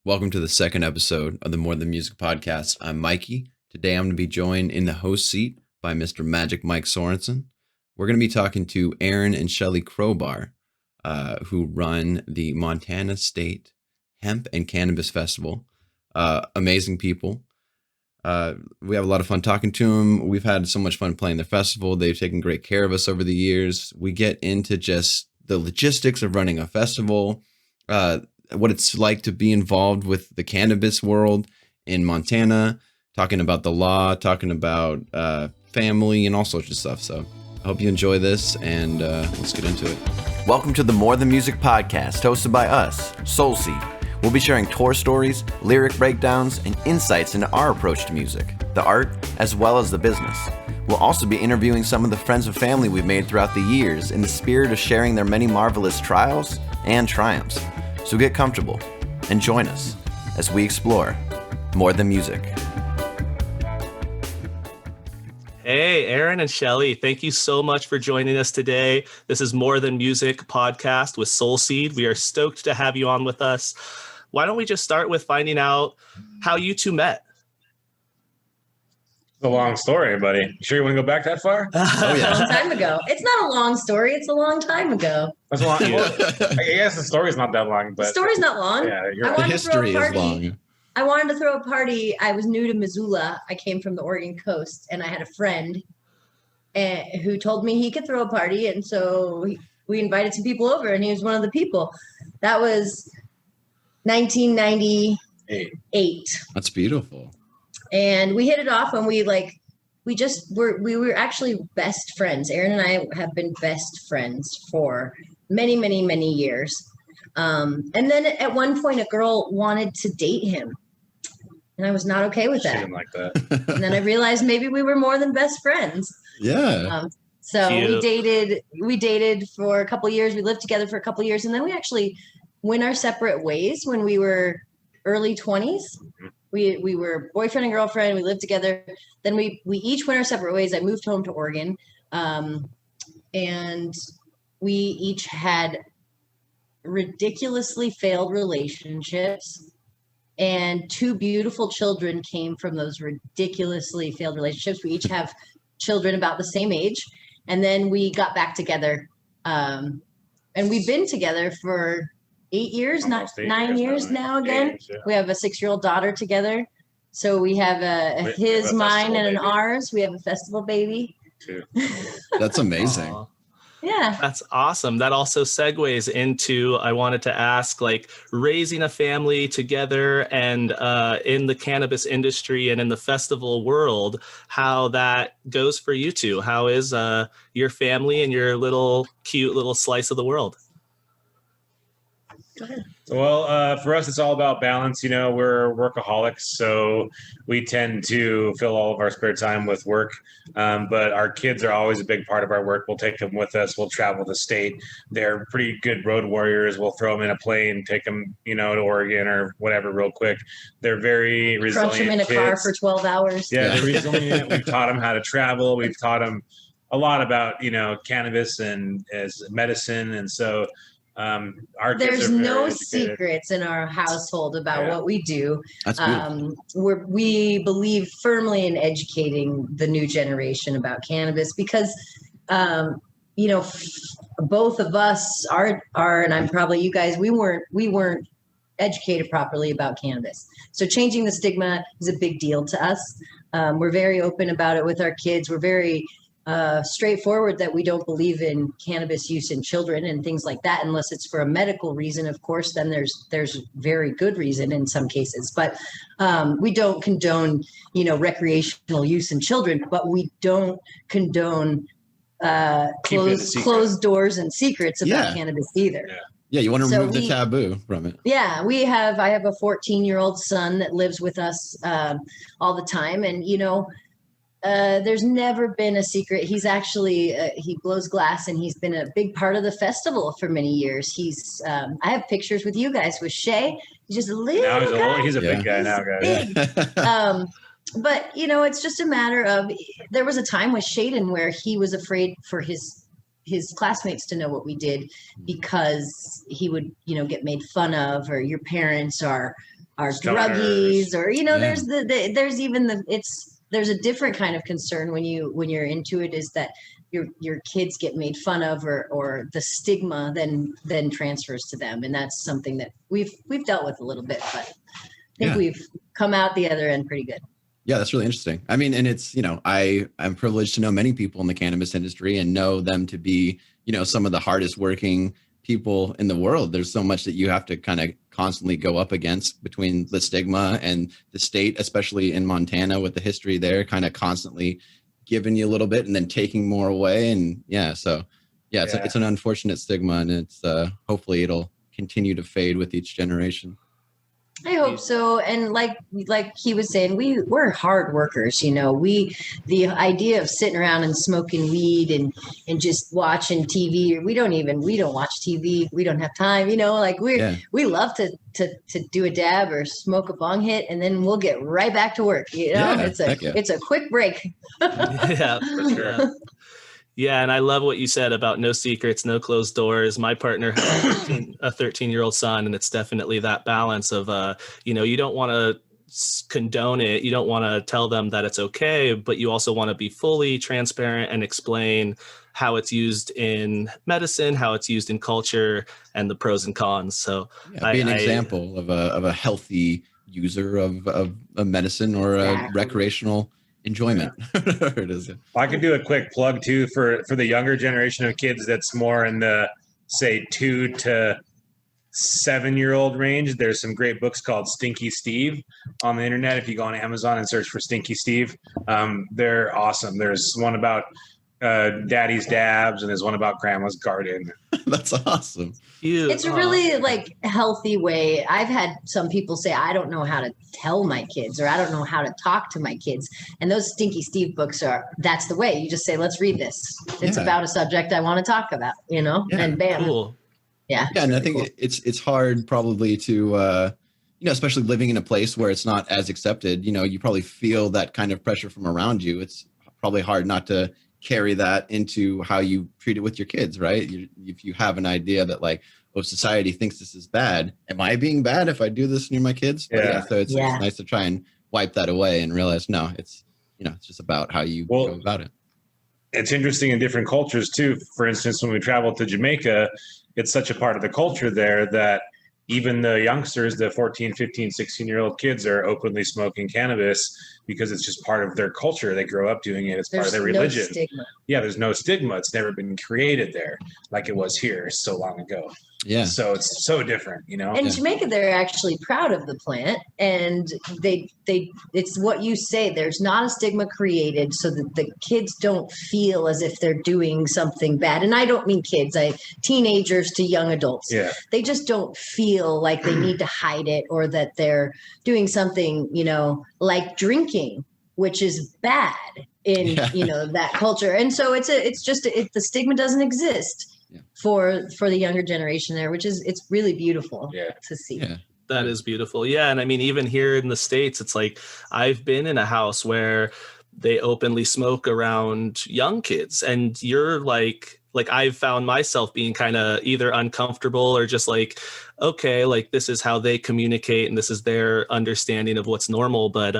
Welcome to the second episode of the More Than Music podcast. I'm Mikey. Today I'm going to be joined in the host seat by Mr. Magic Mike Sorensen. We're going to be talking to Erin and Shelly Crobar, who run the Montana State Hemp and Cannabis Festival. Amazing people. We have a lot of fun talking to them. We've had so much fun playing the festival. They've taken great care of us over the years. We get into just the logistics of running a festival, what it's like to be involved with the cannabis world in Montana, talking about the law, talking about family and all sorts of stuff. So I hope you enjoy this, and let's get into it. Welcome to the More Than Music podcast, hosted by us, Soulseed. We'll be sharing tour stories, lyric breakdowns, and insights into our approach to music, the art, as well as the business. We'll also be interviewing some of the friends and family we've made throughout the years in the spirit of sharing their many marvelous trials and triumphs. So get comfortable and join us as we explore more than music. Hey, Erin and Shelly, thank you so much for joining us today. This is More Than Music podcast with Soulseed. We are stoked to have you on with us. Why don't we just start with finding out how you two met? It's a long story, buddy. You sure you want to go back that far? Oh, yeah. A long time ago. It's not a long story. It's a long time ago. That's a long. Well, I guess the story's not that long, but The story's not long. yeah, you're I right. wanted The to throw a history is party. long. I wanted to throw a party. I was new to Missoula. I came from the Oregon coast, and I had a friend who told me he could throw a party, and so we invited some people over, and he was one of the people. That was 1998. That's beautiful. And we hit it off, and we were actually best friends. Erin and I have been best friends for many, many, many years. And then at one point, a girl wanted to date him, and I was not okay with She that. didn't like that. And then I realized maybe we were more than best friends. Yeah. So Cute. we dated for a couple of years. We lived together for a couple of years, and then we actually went our separate ways when we were early 20s. We were boyfriend and girlfriend. We lived together. Then we each went our separate ways. I moved home to Oregon, and we each had ridiculously failed relationships, and two beautiful children came from those ridiculously failed relationships. We each have children about the same age, and then we got back together, and we've been together for 8 years, Almost 9 years now again. Yeah. We have a 6-year-old daughter together. So we have We have his, a mine, and an festival baby. ours. We have a festival baby. Too. That's amazing. Aw, Yeah. that's awesome. That also segues into, I wanted to ask, like, raising a family together and in the cannabis industry and in the festival world, how that goes for you two. How is your family and your cute little slice of the world? Go ahead. Well, for us, it's all about balance. You know, we're workaholics, so we tend to fill all of our spare time with work. But our kids are always a big part of our work. We'll take them with us. We'll travel the state. They're pretty good road warriors. We'll throw them in a plane, take them, to Oregon or whatever real quick. They're very resilient Crunch them in a kids. car for 12 hours. Yeah, they're resilient. We've taught them how to travel. We've taught them a lot about, cannabis and as medicine. And so our kids There's are very no educated. secrets in our household about Yeah. what we do. That's beautiful. We believe firmly in educating the new generation about cannabis because, both of us are, and I'm probably you guys, we weren't educated properly about cannabis. So changing the stigma is a big deal to us. We're very open about it with our kids. We're very straightforward that we don't believe in cannabis use in children and things like that, unless it's for a medical reason. Of course, then there's very good reason in some cases, but we don't condone, recreational use in children, but we don't condone Keep it a secret. closed doors and secrets about Yeah. cannabis either. Yeah. Yeah, you want to So remove the taboo from it. Yeah, I have a 14-year-old son that lives with us all the time. And, there's never been a secret. He's actually, he blows glass, and he's been a big part of the festival for many years. I have pictures with you guys with Shay. He's just a little Now he's a Yeah. big guy now, guys. big. But, it's just a matter of, there was a time with Shaden where he was afraid for his classmates to know what we did because he would, get made fun of, or your parents are are Stoners. druggies, or Yeah. there's even there's a different kind of concern when you're into it, is that your kids get made fun of, or the stigma then transfers to them, and that's something that we've dealt with a little bit, but I think we've come out the other end pretty good. Yeah, that's really interesting. I mean, and it's, I'm privileged to know many people in the cannabis industry and know them to be, some of the hardest working people in the world. There's so much that you have to kind of constantly go up against between the stigma and the state, especially in Montana with the history there, kind of constantly giving you a little bit and then taking more away. And it's an unfortunate stigma, and it's hopefully it'll continue to fade with each generation. I hope so. And like he was saying, we're hard workers, the idea of sitting around and smoking weed and just watching TV, we don't watch TV. We don't have time, we love to do a dab or smoke a bong hit, and then we'll get right back to work. It's a quick break. Yeah, for sure. Yeah, and I love what you said about no secrets, no closed doors. My partner has a 13-year-old son, and it's definitely that balance of, you don't want to condone it. You don't want to tell them that it's okay, but you also want to be fully transparent and explain how it's used in medicine, how it's used in culture, and the pros and cons. So be an example of a healthy user of a medicine or a recreational enjoyment. It is. I could do a quick plug too for the younger generation of kids that's more in the, say, 2 to 7-year-old range. There's some great books called Stinky Steve on the internet. If you go on Amazon and search for Stinky Steve, they're awesome. There's one about Daddy's dabs, and there's one about Grandma's garden. That's awesome. It's a really healthy way. I've had some people say, I don't know how to tell my kids, or I don't know how to talk to my kids. And those Stinky Steve books that's the way. You just say, let's read this. It's about a subject I want to talk about, and bam. Cool. Yeah. Yeah. And I think it's hard probably to, especially living in a place where it's not as accepted, you probably feel that kind of pressure from around you. It's probably hard not to carry that into how you treat it with your kids, right? If you have an idea that society thinks this is bad, am I being bad if I do this near my kids? So it's nice to try and wipe that away and realize, no, it's just about how you go about it. It's interesting in different cultures too. For instance, when we traveled to Jamaica, it's such a part of the culture there that even the youngsters, the 14, 15, 16-year-old kids are openly smoking cannabis because it's just part of their culture. They grow up doing it. It's part of their religion. No stigma. Yeah, there's no stigma. It's never been created there like it was here so long ago. Yeah. So it's so different, In Jamaica, they're actually proud of the plant, and it's what you say. There's not a stigma created so that the kids don't feel as if they're doing something bad. And I don't mean kids, teenagers to young adults. Yeah. They just don't feel like they need to hide it, or that they're doing something, like drinking, which is bad in, that culture. And so the stigma doesn't exist. Yeah. For the younger generation there, it's really beautiful to see. Yeah. That is beautiful. Yeah. And I mean, even here in the States, it's like I've been in a house where they openly smoke around young kids, and you're like I've found myself being kind of either uncomfortable or just okay, this is how they communicate and this is their understanding of what's normal. But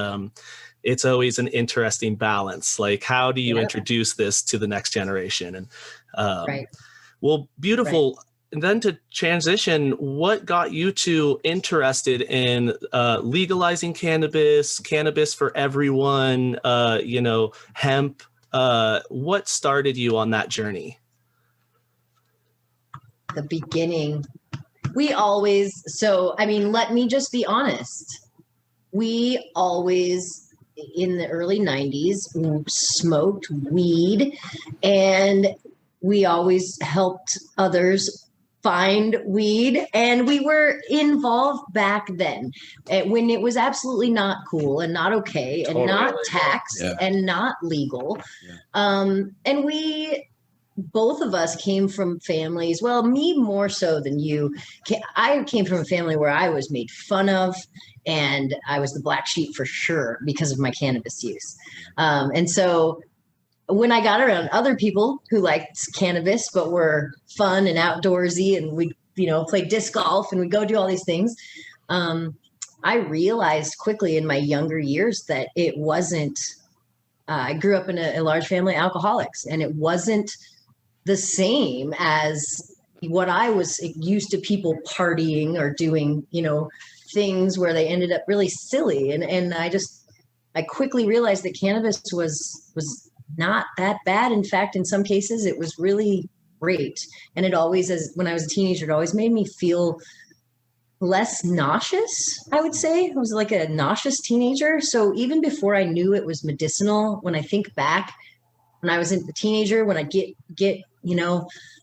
it's always an interesting balance. How do you introduce this to the next generation? And right. Well, beautiful. Right. And then to transition, what got you two interested in legalizing cannabis for everyone, hemp? What started you on that journey? The beginning. Let me just be honest. We always, in the early 90s, smoked weed, and we always helped others find weed, and we were involved back then when it was absolutely not cool and not okay and not taxed and not legal. Yeah. And both of us came from families, well, me more so than you. I came from a family where I was made fun of, and I was the black sheep for sure because of my cannabis use. And so when I got around other people who liked cannabis but were fun and outdoorsy, and we, played disc golf and we go do all these things, I realized quickly in my younger years that it wasn't, I grew up in a large family of alcoholics, and it wasn't the same as what I was used to, people partying or doing, things where they ended up really silly. And I quickly realized that cannabis was not that bad. In fact, in some cases, it was really great. And it always, when I was a teenager, it always made me feel less nauseous, I would say. I was like a nauseous teenager. So even before I knew it was medicinal, when I think back, when I was a teenager, when I get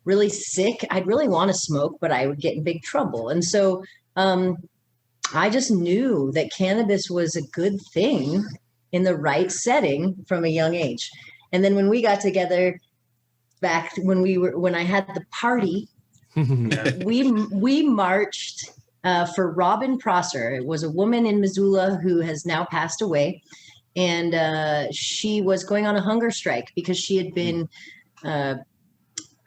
really sick, I'd really want to smoke, but I would get in big trouble. And so I just knew that cannabis was a good thing in the right setting from a young age. And then when we got together back when I had the party, we marched for Robin Prosser. It was a woman in Missoula who has now passed away. And she was going on a hunger strike because she had been,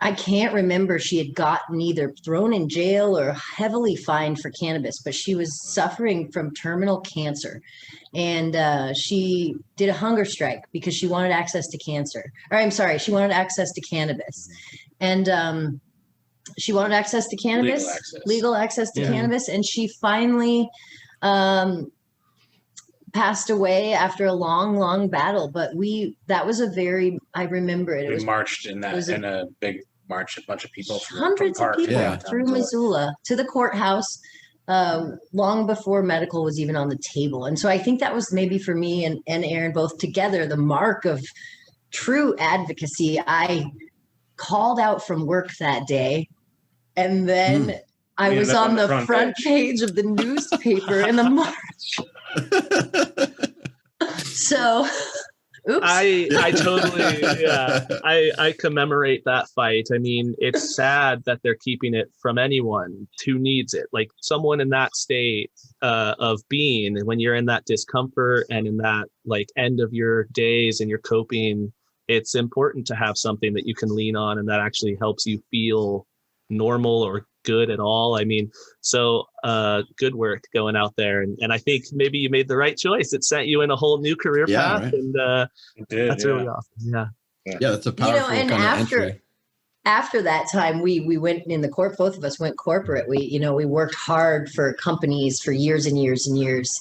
I can't remember, she had gotten either thrown in jail or heavily fined for cannabis, but she was suffering from terminal cancer. And she did a hunger strike because she wanted access to she wanted access to cannabis. And she wanted access to cannabis, legal access to cannabis. And she finally passed away after a long battle. But I remember it. We marched in a big march, a bunch of people from hundreds of people through Missoula to the courthouse, long before medical was even on the table. And so I think that was maybe for me and Erin both together, the mark of true advocacy. I called out from work that day, and then I was on the front page of the newspaper in the march. So, oops. I totally, I commemorate that fight. I mean, it's sad that they're keeping it from anyone who needs it. Like someone in that state of being, when you're in that discomfort and in that like end of your days and you're coping, it's important to have something that you can lean on and that actually helps you feel normal or good at all. I mean, so good work going out there. And I think maybe you made the right choice. It sent you in a whole new career path. Right. And that's really awesome. Yeah, that's a powerful kind of entry. After that time, we went in the court. Both of us went corporate. We worked hard for companies for years and years and years,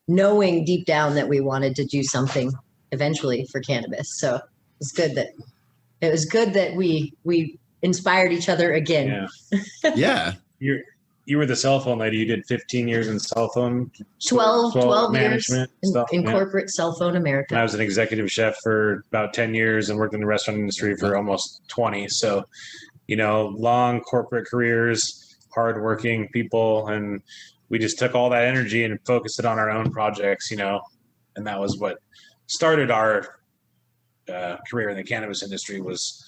knowing deep down that we wanted to do something eventually for cannabis. So it was good that we inspired each other again. Yeah. You were the cell phone lady. You did 15 years in cell phone. 12 years in corporate cell phone America. And I was an executive chef for about 10 years and worked in the restaurant industry for almost 20. So, long corporate careers, hardworking people. And we just took all that energy and focused it on our own projects, and that was what started our career in the cannabis industry. Was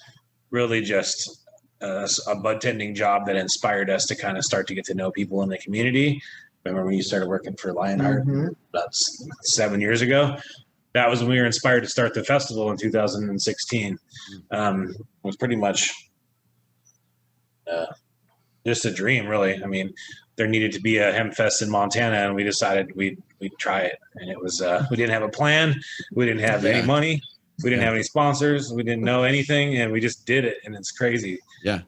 really just a bud tending job that inspired us to kind of start to get to know people in the community. Remember when you started working for Lionheart about 7 years ago? That was when we were inspired to start the festival in 2016. It was pretty much just a dream, really. I mean, there needed to be a hemp fest in Montana, and we decided we'd try it. And it was we didn't have a plan, we didn't have any money. We didn't have any sponsors. We didn't know anything, and we just did it. And it's crazy. Yeah,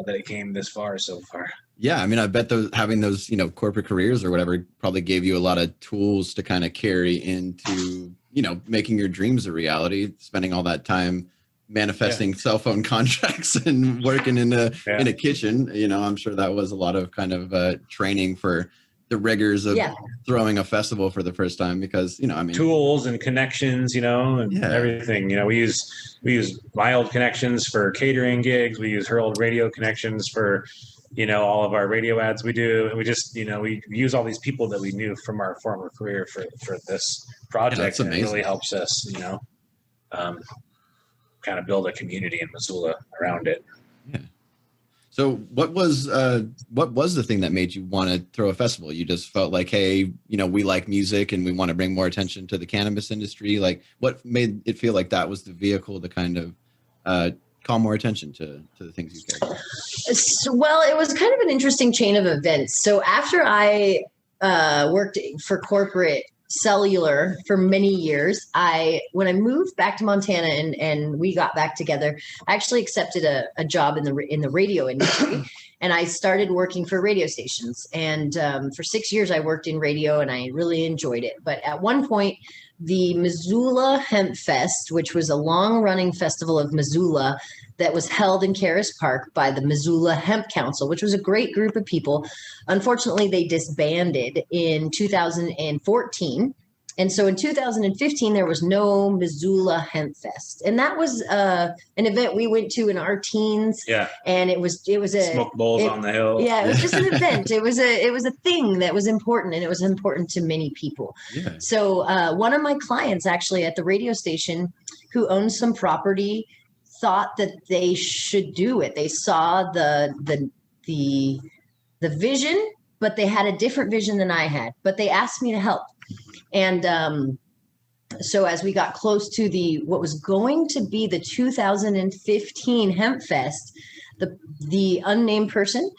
that it came this far so far. Yeah, I mean, I bet having those corporate careers or whatever probably gave you a lot of tools to kind of carry into making your dreams a reality. Spending all that time manifesting cell phone contracts and working in a kitchen. I'm sure that was a lot of kind of training for the rigors of throwing a festival for the first time, because tools and connections, and everything. We use my old connections for catering gigs. We use her old radio connections for all of our radio ads we do, and we just we use all these people that we knew from our former career for this project. And it really helps us kind of build a community in Missoula around it. So what was the thing that made you want to throw a festival? You just felt like, hey, we like music and we want to bring more attention to the cannabis industry. Like, what made it feel like that was the vehicle to kind of call more attention to the things you care about? Well, it was kind of an interesting chain of events. So after I worked for corporate cellular for many years. When I moved back to Montana and we got back together, I actually accepted a job in the radio industry, and I started working for radio stations. And for 6 years, I worked in radio, and I really enjoyed it. But at one point, the Missoula Hemp Fest, which was a long-running festival of Missoula that was held in Caras Park by the Missoula Hemp Council, which was a great group of people. Unfortunately, they disbanded in 2014. And so in 2015, there was no Missoula Hemp Fest. And that was an event we went to in our teens. Yeah. And it was a smoke bowls on the hill. Yeah, it was just an event. It was a thing that was important, and it was important to many people. Yeah. So one of my clients actually at the radio station who owns some property thought that they should do it. They saw the vision, but they had a different vision than I had. But they asked me to help. And so as we got close to what was going to be the 2015 Hemp Fest, the unnamed person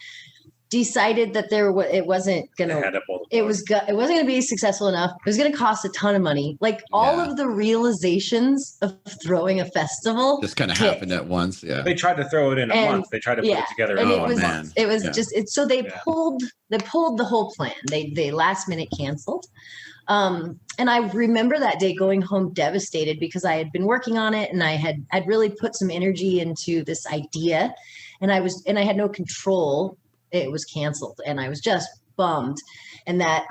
decided that it wasn't going to be successful enough. It was going to cost a ton of money. Like all of the realizations of throwing a festival just kind of happened at once. Yeah. They tried to throw it in a month. They tried to put it together in a month. It was so they pulled the whole plan. They last minute canceled. And I remember that day going home devastated because I had been working on it, and I'd really put some energy into this idea, and I had no control. It was canceled, and I was just bummed. And that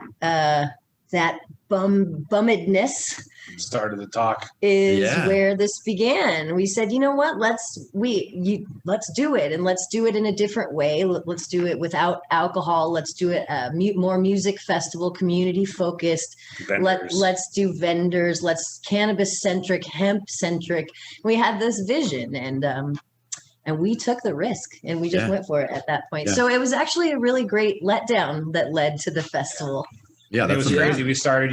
bummedness started the talk is where this began. We said, you know what, let's do it, and let's do it in a different way. Let's do it without alcohol. Let's do it more music festival, community focused. Let's do vendors. Let's cannabis centric, hemp centric. We had this vision, and we took the risk, and we just went for it at that point. So it was actually a really great letdown that led to the festival. Yeah, it was crazy. We started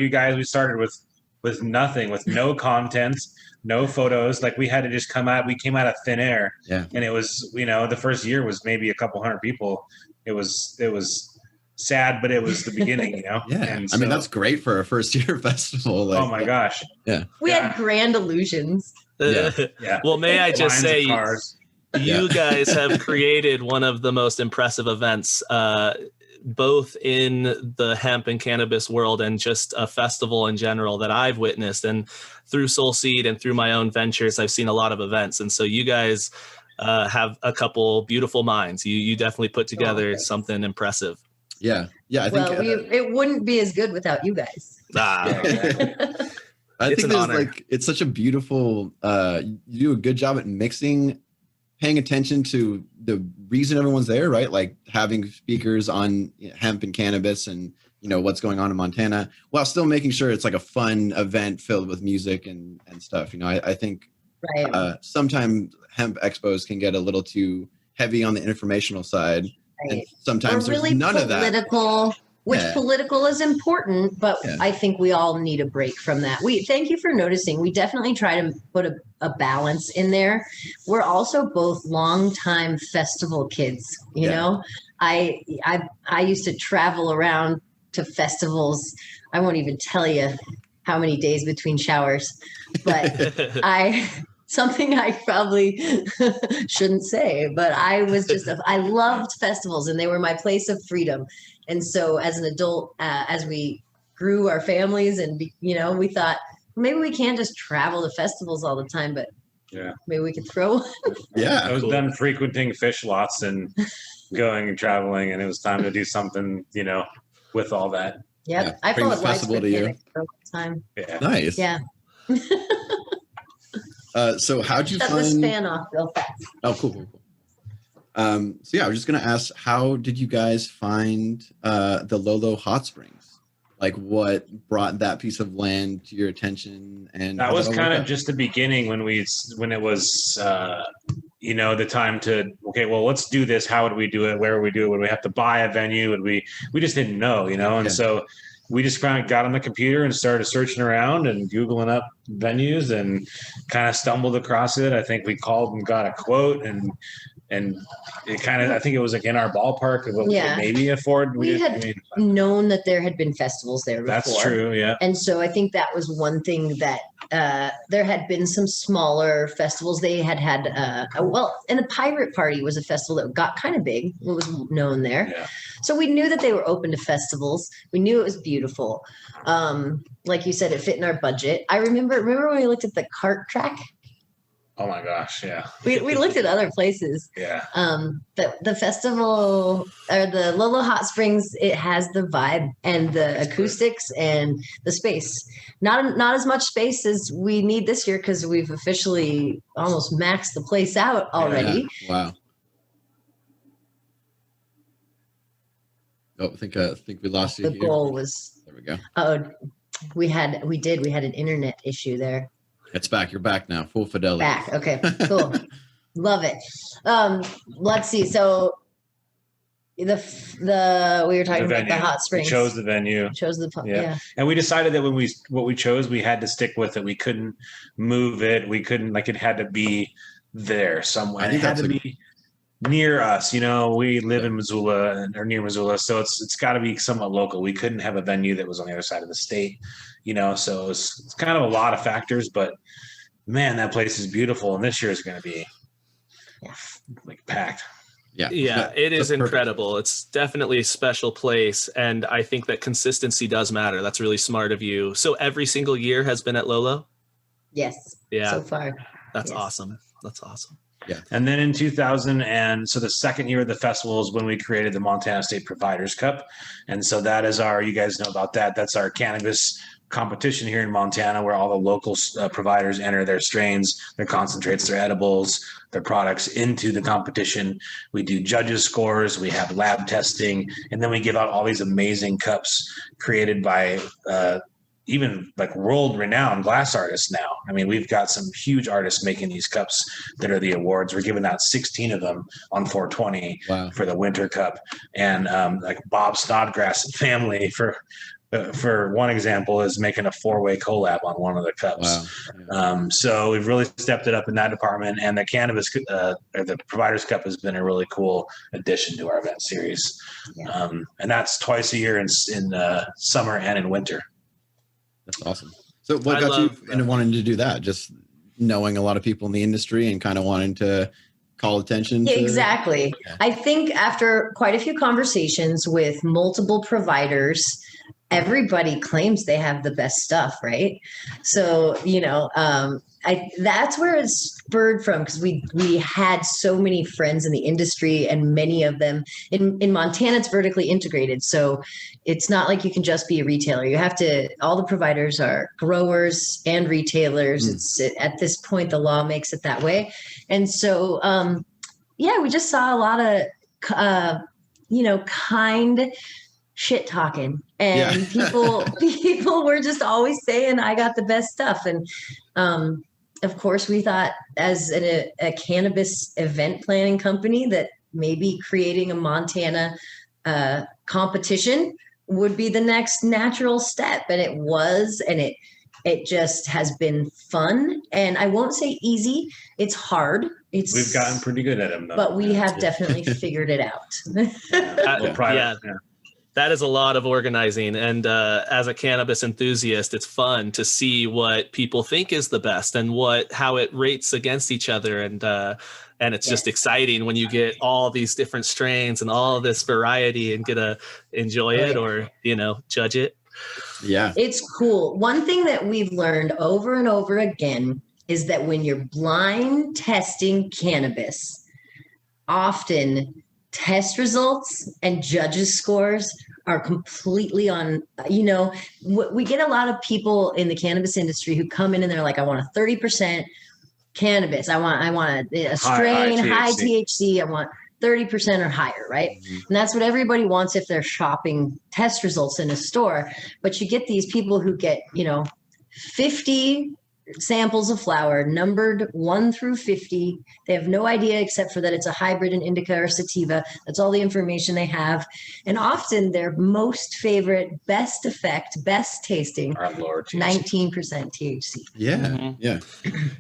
with nothing, with no content, no photos. Like we had to just come out. We came out of thin air. Yeah. And it was, the first year was maybe a couple hundred people. It was sad, but it was the beginning, Yeah. And I mean, that's great for a first year festival. Like, oh my gosh. Yeah. We had grand illusions. Yeah. Well, may I just say, you guys have created one of the most impressive events, both in the hemp and cannabis world and just a festival in general that I've witnessed. And through Soul Seed and through my own ventures, I've seen a lot of events. And so you guys have a couple beautiful minds. You definitely put together something impressive. Yeah. Yeah. I think it wouldn't be as good without you guys. I think it's such a beautiful, you do a good job at paying attention to the reason everyone's there, right? Like having speakers on hemp and cannabis and, what's going on in Montana, while still making sure it's like a fun event filled with music and stuff. I think sometimes hemp expos can get a little too heavy on the informational side. Right. And sometimes there's really none of that. Political is important, but I think we all need a break from that. Thank you for noticing. We definitely try to put a balance in there. We're also both longtime festival kids. You know, I used to travel around to festivals. I won't even tell you how many days between showers, but something I probably shouldn't say, but I loved festivals, and they were my place of freedom. And so as an adult, as we grew our families and, we thought maybe we can't just travel to festivals all the time, but maybe we could throw one. Yeah. I was done frequenting fish lots and going and traveling, and it was time to do something, with all that. Yep. Yeah. I followed festival to you for a long time. Yeah. Nice. Yeah. So how'd you Shut find... the span off real fast. Oh, cool. So I was just going to ask, how did you guys find the Lolo Hot Springs? Like what brought that piece of land to your attention? And that was kind of just the beginning when it was, the time to, okay, well, let's do this. How would we do it? Where would we do it? Would we have to buy a venue? Would we just didn't know, And so we just kind of got on the computer and started searching around and Googling up venues and kind of stumbled across it. I think we called and got a quote, and and it kind of, I think it was like in our ballpark of what we Yeah. could maybe afford. We had known that there had been festivals there before. That's true, yeah. And so I think that was one thing that there had been some smaller festivals. They had and the Pirate Party was a festival that got kind of big. It was known there. Yeah. So we knew that they were open to festivals. We knew it was beautiful. Like you said, it fit in our budget. I remember when we looked at the cart track. Oh my gosh, yeah. We looked at other places. Yeah. The festival or the Lolo Hot Springs, it has the vibe and the acoustics and the space. Not as much space as we need this year because we've officially almost maxed the place out already. Yeah. Wow. Oh, I think we lost you. The goal was. There we go. Oh, we had an internet issue there. It's back. You're back now. Full fidelity. Back. Okay, cool. Love it. Let's see. So we were talking about the hot springs. We chose the venue. Yeah. And we decided that what we chose, we had to stick with it. We couldn't move it. We couldn't, like, it had to be there somewhere. It had to be near us. You know, we live in Missoula or near Missoula, so it's got to be somewhat local. We couldn't have a venue that was on the other side of the state. You know, so it's kind of a lot of factors, but man, that place is beautiful, and this year is going to be like packed. Yeah, it is incredible. It's definitely a special place, and I think that consistency does matter. That's really smart of you. So every single year has been at Lolo? Yes. Yeah. So far. That's awesome. That's awesome. Yeah. And then in 2000, so the second year of the festival is when we created the Montana State Providers Cup. And so that is you guys know about that. That's our cannabis competition here in Montana where all the local providers enter their strains, their concentrates, their edibles, their products into the competition. We do judges scores, we have lab testing, and then we give out all these amazing cups created by even like world-renowned glass artists now. I mean, we've got some huge artists making these cups that are the awards. We're giving out 16 of them on 420 for the Winter Cup. And like Bob Snodgrass and family, for one example, is making a 4-way collab on one of the cups. Wow. So we've really stepped it up in that department. And the Cannabis, or the Providers Cup, has been a really cool addition to our event series. Yeah. And that's twice a year in summer and in winter. That's awesome. So what got you into wanting to do that? Just knowing a lot of people in the industry and kind of wanting to call attention to... Exactly. Yeah. I think after quite a few conversations with multiple providers, everybody claims they have the best stuff, right? So, you know, that's where it spurred from, because we had so many friends in the industry, and many of them in Montana, it's vertically integrated. So it's not like you can just be a retailer. You have to, all the providers are growers and retailers. It's at this point, the law makes it that way. And so, we just saw a lot of, kind shit talking, and people were just always saying, I got the best stuff. And, of course, we thought as a cannabis event planning company that maybe creating a Montana competition would be the next natural step. And it was, and it just has been fun. And I won't say easy. It's hard. We've gotten pretty good at them, though. But we have definitely figured it out. That is a lot of organizing. And as a cannabis enthusiast, it's fun to see what people think is the best and how it rates against each other. And it's just exciting when you get all these different strains and all this variety and get to enjoy it or, judge it. Yeah. It's cool. One thing that we've learned over and over again is that when you're blind testing cannabis, often test results and judges scores are completely on, we get a lot of people in the cannabis industry who come in and they're like, I want a 30% cannabis. I want a strain, high THC. I want 30% or higher, right? Mm-hmm. And that's what everybody wants if they're shopping test results in a store. But you get these people who get, 50 samples of flower numbered 1 through 50. They have no idea except for that it's a hybrid, an indica or sativa. That's all the information they have. And often their most favorite, best effect, best tasting, Our Lord, 19% THC. Yeah.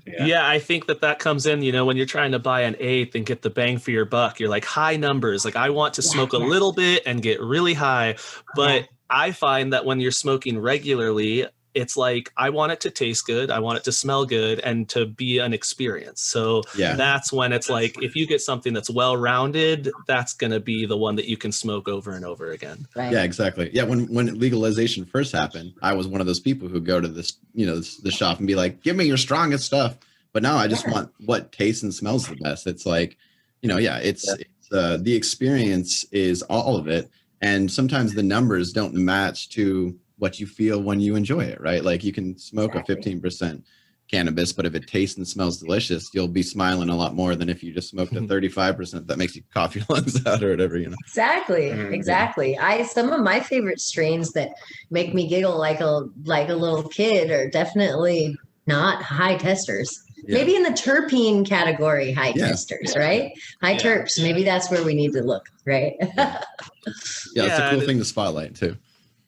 Yeah, I think that comes in, when you're trying to buy an eighth and get the bang for your buck. You're like, high numbers. Like, I want to smoke a little bit and get really high. But I find that when you're smoking regularly, it's like, I want it to taste good. I want it to smell good and to be an experience. So that's when it's like, if you get something that's well-rounded, that's going to be the one that you can smoke over and over again. Right. Yeah, exactly. Yeah. When legalization first happened, I was one of those people who go to this, the shop and be like, give me your strongest stuff. But now I just want what tastes and smells the best. It's like, it's the experience is all of it. And sometimes the numbers don't match to what you feel when you enjoy it, right? Like you can smoke a 15% cannabis, but if it tastes and smells delicious, you'll be smiling a lot more than if you just smoked a 35% that makes you cough your lungs out or whatever, Exactly. Some of my favorite strains that make me giggle like a little kid are definitely not high testers. Yeah. Maybe in the terpene category, high testers, right? High terps. Maybe that's where we need to look, right? It's a cool thing to spotlight too.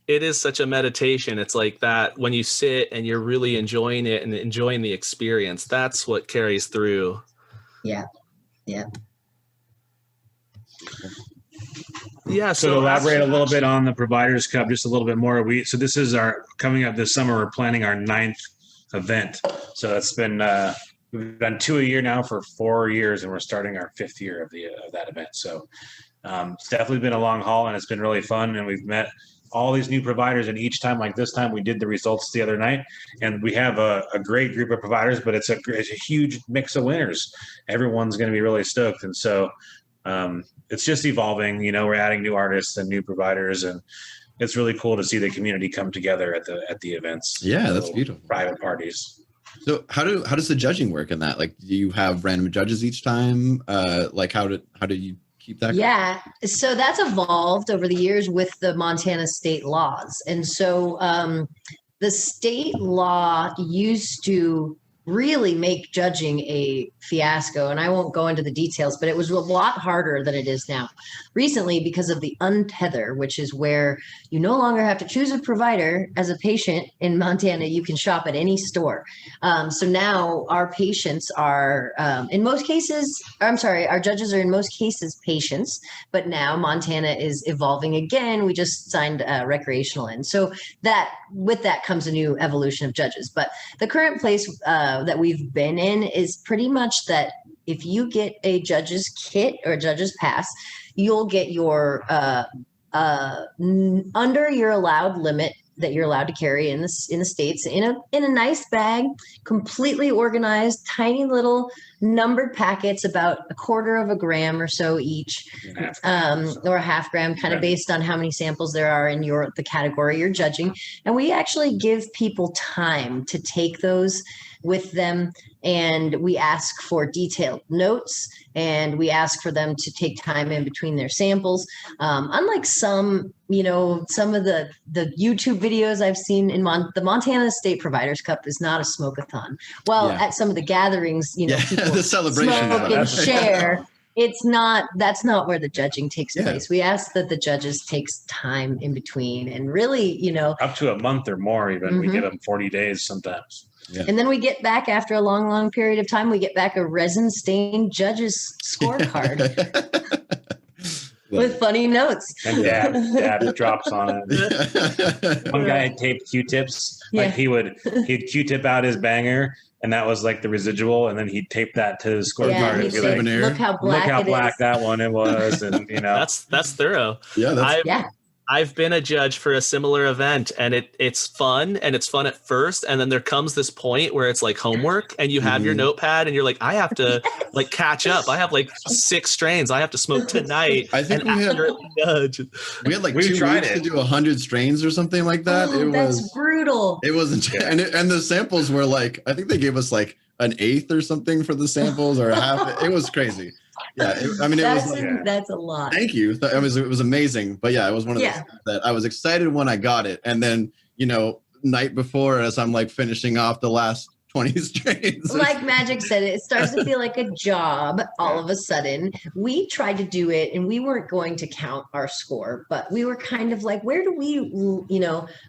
It is such a meditation. It's like that when you sit and you're really enjoying it and enjoying the experience, that's what carries through. Yeah. So to elaborate a little bit on the Providers Cup, just a little bit more. So this is coming up this summer. We're planning our 9th event. So it's been we've done 2 a year now for 4 years, and we're starting our 5th year of that event. So it's definitely been a long haul, and it's been really fun. And we've met all these new providers, and each time, like this time, we did the results the other night, and we have a great group of providers, but it's a huge mix of winners. Everyone's going to be really stoked, and so it's just evolving. We're adding new artists and new providers, and it's really cool to see the community come together at the events. Yeah, that's beautiful. Private parties. So how does the judging work in that? Like, do you have random judges each time? Like, how do you keep that? Yeah. So that's evolved over the years with the Montana state laws. And so the state law used to really make judging a fiasco. And I won't go into the details, but it was a lot harder than it is now. Recently, because of the untether, which is where you no longer have to choose a provider as a patient in Montana, you can shop at any store. So now our patients are, our judges are in most cases patients, but now Montana is evolving again. We just signed recreational in. So with that comes a new evolution of judges. But the current place that we've been in is pretty much that if you get a judge's kit or a judge's pass, you'll get your under your allowed limit that you're allowed to carry in the states in a nice bag, completely organized, tiny little numbered packets, about 1/4 gram or so each, or a 1/2 gram, kind of based on how many samples there are in the category you're judging. And we actually give people time to take those with them, and we ask for detailed notes, and we ask for them to take time in between their samples. Unlike some of the YouTube videos I've seen in the Montana State Providers Cup is not a smoke-a-thon. Well, at some of the gatherings, people the celebration smoke and share. That's not where the judging takes place. We ask that the judges takes time in between, and really, up to a month or more even. We give them 40 days sometimes. Yeah. And then we get back, after a long, long period of time, we get back a resin-stained judge's scorecard with funny notes. And dab drops on it. One guy had taped Q-tips. Like he'd Q-tip out his banger, and that was like the residual, and then he'd tape that to his scorecard and be like, look how black that one it was. And that's thorough. Yeah, I've been a judge for a similar event, and it's fun, and it's fun at first, and then there comes this point where it's like homework, and you have your notepad, and you're like, I have to like catch up. I have like 6 strains I have to smoke tonight. I think we had like 2 weeks to do 100 strains or something like that. That's brutal. It wasn't, and the samples were like, I think they gave us like an 1/8 or something for the samples, or a half. It was crazy. Yeah, that's a lot. Thank you. It was amazing. But yeah, it was one of those that I was excited when I got it, and then night before, as I'm like finishing off the last 20 strains. Like Magic said, it starts to feel like a job all of a sudden. We tried to do it and we weren't going to count our score, but we were kind of like, where do we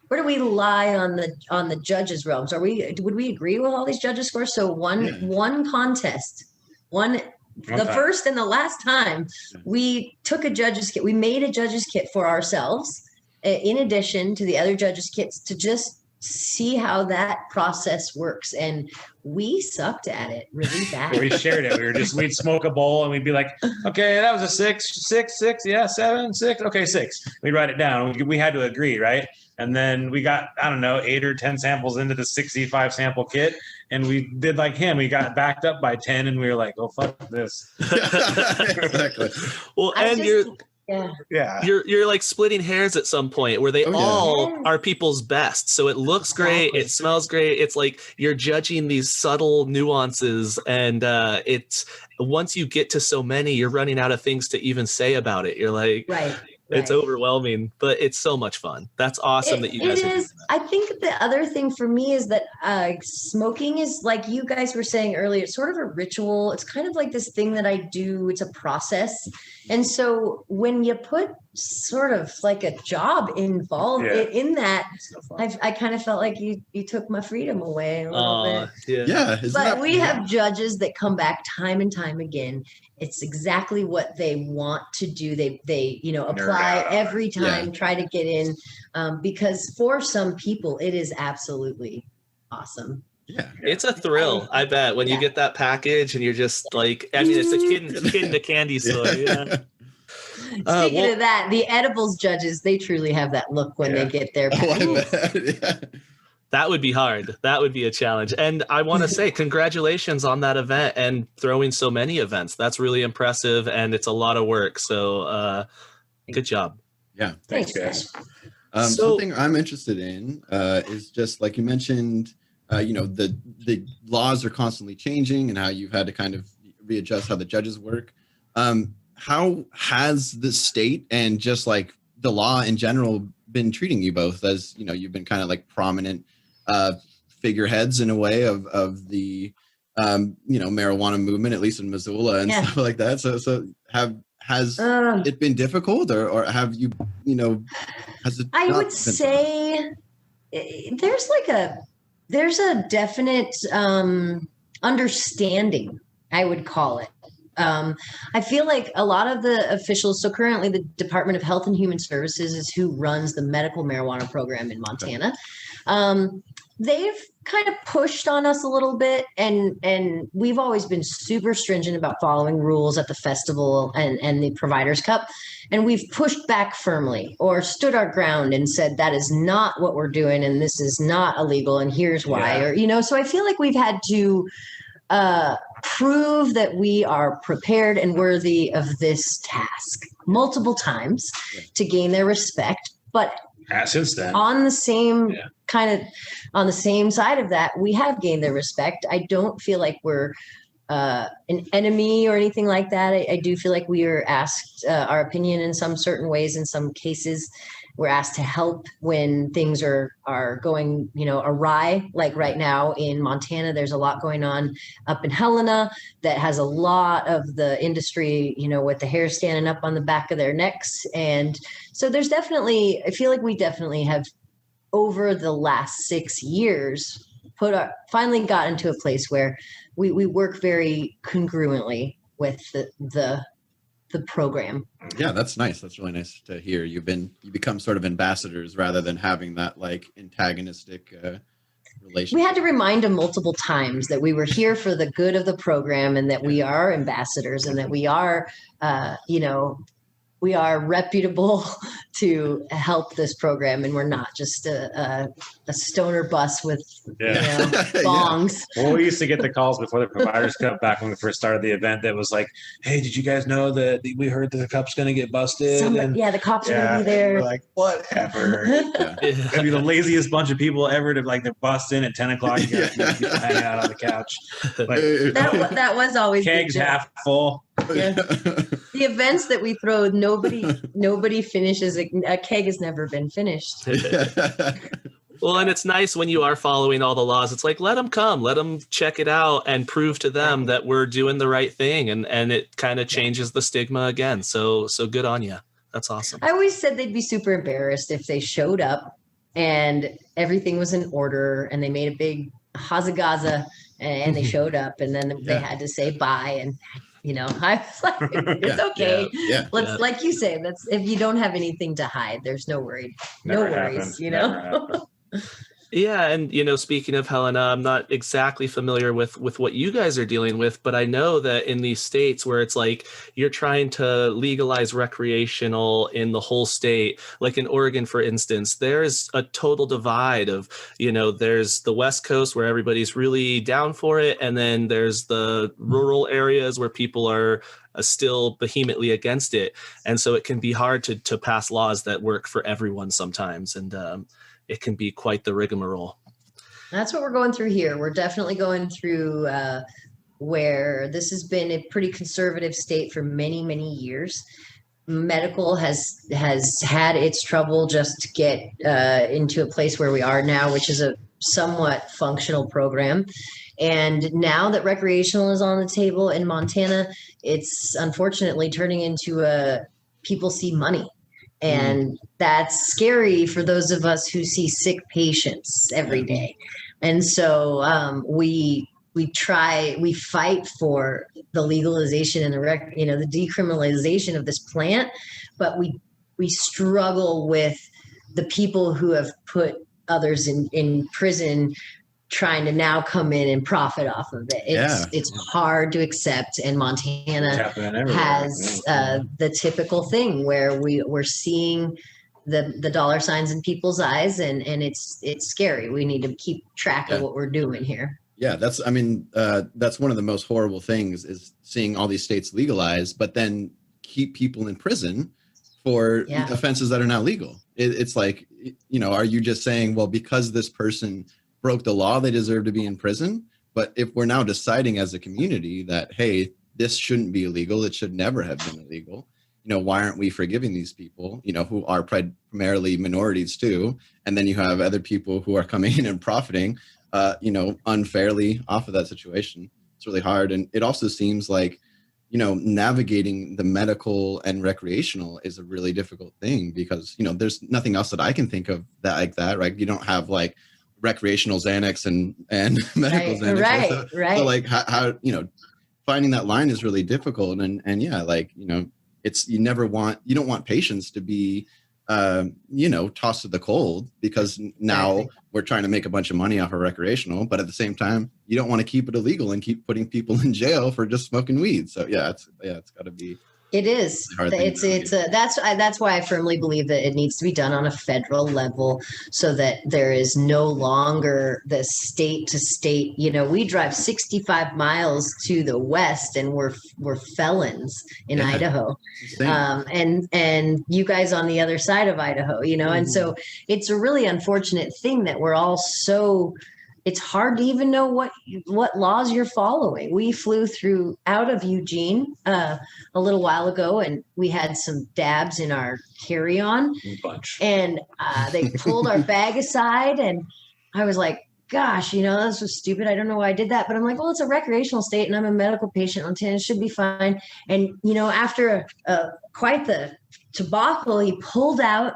lie on the judges' realms? Would we agree with all these judges' scores? So one contest, the first and the last time we took a judge's kit, we made a judge's kit for ourselves in addition to the other judges' kits to just see how that process works. And we sucked at it really bad. We shared it. We'd smoke a bowl and we'd be like, okay, that was a 6, yeah, 7, 6, okay, 6. We'd write it down. We had to agree, right? And then we got, I don't know, 8 or 10 samples into the 65 sample kit. And we did like him. We got backed up by 10 and we were like, oh, fuck this. Exactly. Well, you're like splitting hairs at some point where they all are people's best. So it looks great. It smells great. It's like you're judging these subtle nuances. And it's once you get to so many, you're running out of things to even say about it. You're like, it's overwhelming, but it's so much fun. That's awesome that you guys are doing that. I think the other thing for me is that smoking is, like you guys were saying earlier, it's sort of a ritual. It's kind of like this thing that I do. It's a process. And so when you put sort of like a job involved in that, I kind of felt like you took my freedom away a little bit. But we have judges that come back time and time again. It's exactly what they want to do. They apply every time, try to get in, because for some people it is absolutely awesome. Yeah, it's a thrill. I bet when you get that package and you're just like, I mean, it's a kid in a candy store. Yeah. Speaking of that, the edibles judges, they truly have that look when they get their package. That would be hard. That would be a challenge. And I want to say congratulations on that event and throwing so many events. That's really impressive and it's a lot of work. So good job. Yeah. Thanks, guys. Something I'm interested in is just like you mentioned, the laws are constantly changing and how you've had to kind of readjust how the judges work. How has the state and just like the law in general been treating you both, as you've been kind of like prominent figureheads in a way of the marijuana movement, at least in Missoula and stuff like that. So has it been difficult, or have you has it? I would say there's a definite understanding, I would call it. I feel like a lot of the officials, so currently the Department of Health and Human Services is who runs the medical marijuana program in Montana. They've kind of pushed on us a little bit, and we've always been super stringent about following rules at the festival and the Providers Cup. And we've pushed back firmly or stood our ground and said, that is not what we're doing. And this is not illegal. And here's why, so I feel like we've had to, prove that we are prepared and worthy of this task multiple times to gain their respect. But since then, on the same on the same side of that, we have gained their respect. I don't feel like we're an enemy or anything like that. I do feel like we are asked our opinion in some certain ways. In some cases, we're asked to help when things are going, awry. Like right now in Montana, there's a lot going on up in Helena that has a lot of the industry, with the hair standing up on the back of their necks. And so I feel like we definitely have, over the last 6 years, finally got into a place where we work very congruently with the program. Yeah, that's nice. That's really nice to hear. You become sort of ambassadors rather than having that like antagonistic relationship. We had to remind them multiple times that we were here for the good of the program and that we are ambassadors and that we are, we are reputable to help this program, and we're not just a stoner bus with bongs. Well, we used to get the calls before the Providers Cup back when we first started the event that was like, hey, did you guys know that we heard that the cup's going to get busted? The cops are going to be there. We're like, whatever. That'd be the laziest bunch of people ever to like, they're busting at 10 o'clock. You got people hanging out on the couch. Like, that was always kegs half full. Yeah. The events that we throw, nobody finishes. A keg has never been finished. Well, and it's nice when you are following all the laws. It's like, let them come, let them check it out and prove to them that we're doing the right thing. And it kind of changes the stigma again. So good on you. That's awesome. I always said they'd be super embarrassed if they showed up and everything was in order and they made a big hazagaza and they showed up and then they had to say bye. And, I was like, it's okay. Yeah. Let's, like you say, that's if you don't have anything to hide, there's no worries, Yeah. And, speaking of Helena, I'm not exactly familiar with what you guys are dealing with, but I know that in these states where it's like you're trying to legalize recreational in the whole state, like in Oregon, for instance, there's a total divide of, there's the West Coast where everybody's really down for it. And then there's the rural areas where people are still vehemently against it. And so it can be hard to pass laws that work for everyone sometimes. And, it can be quite the rigmarole. That's what we're going through here. We're definitely going through where this has been a pretty conservative state for many, many years. Medical has had its trouble just to get into a place where we are now, which is a somewhat functional program. And now that recreational is on the table in Montana, it's unfortunately turning into people see money. And that's scary for those of us who see sick patients every day. And so we fight for the legalization and the decriminalization of this plant, but we struggle with the people who have put others in prison trying to now come in and profit off of it. It's hard to accept, and Montana has the typical thing where we're seeing the dollar signs in people's eyes, and it's scary. We need to keep track of what we're doing here. Yeah, that's one of the most horrible things is seeing all these states legalize, but then keep people in prison for offenses that are not legal. It's like, are you just saying, well, because this person broke the law, they deserve to be in prison? But if we're now deciding as a community that, hey, this shouldn't be illegal, it should never have been illegal, why aren't we forgiving these people, who are primarily minorities too? And then you have other people who are coming in and profiting, unfairly off of that situation. It's really hard. And it also seems like, navigating the medical and recreational is a really difficult thing because, there's nothing else that I can think of that, right? You don't have like recreational Xanax and medical Xanax. So like how finding that line is really difficult. And it's, you don't want patients to be, tossed to the cold because now we're trying to make a bunch of money off of recreational, but at the same time, you don't want to keep it illegal and keep putting people in jail for just smoking weed. So it's gotta be. It is. That's why I firmly believe that it needs to be done on a federal level so that there is no longer the state to state. We drive 65 miles to the west and we're felons in Idaho. And you guys on the other side of Idaho, and so it's a really unfortunate thing that we're all so. It's hard to even know what laws you're following. We flew out of Eugene a little while ago, and we had some dabs in our carry-on. And they pulled our bag aside, and I was like, gosh, this was stupid. I don't know why I did that. But I'm like, well, it's a recreational state, and I'm a medical patient on 10. It should be fine. And, after quite the debacle, he pulled out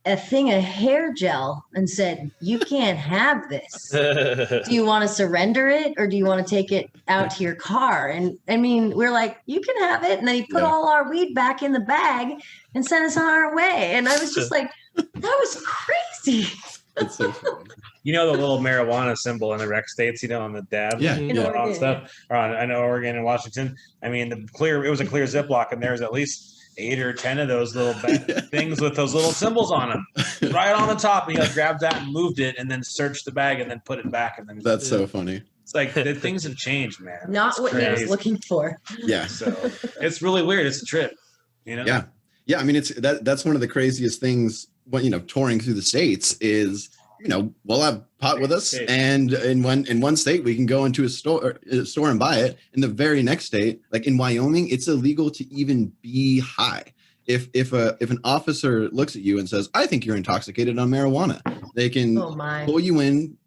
a thing of hair gel and said, you can't have this. Do you want to surrender it or do you want to take it out to your car? And I mean, we're like, you can have it. And then he put all our weed back in the bag and sent us on our way. And I was just like, that was crazy. It's so funny. The little marijuana symbol in the rec states, on the dabs, on stuff, or I know Oregon and Washington. I mean, it was a clear Ziploc, and there's at least 8 or 10 of those little things with those little symbols on them, right on the top. And he grabbed that and moved it, and then searched the bag, and then put it back. And then that's so funny. It's like the things have changed, man. Not what he was looking for. Yeah. So it's really weird. It's a trip. Yeah. I mean, that's one of the craziest things when touring through the states is. We'll have pot with us, and in one state we can go into a store and buy it. In the very next state, like in Wyoming, it's illegal to even be high. if an officer looks at you and says, I think you're intoxicated on marijuana, they can pull you in,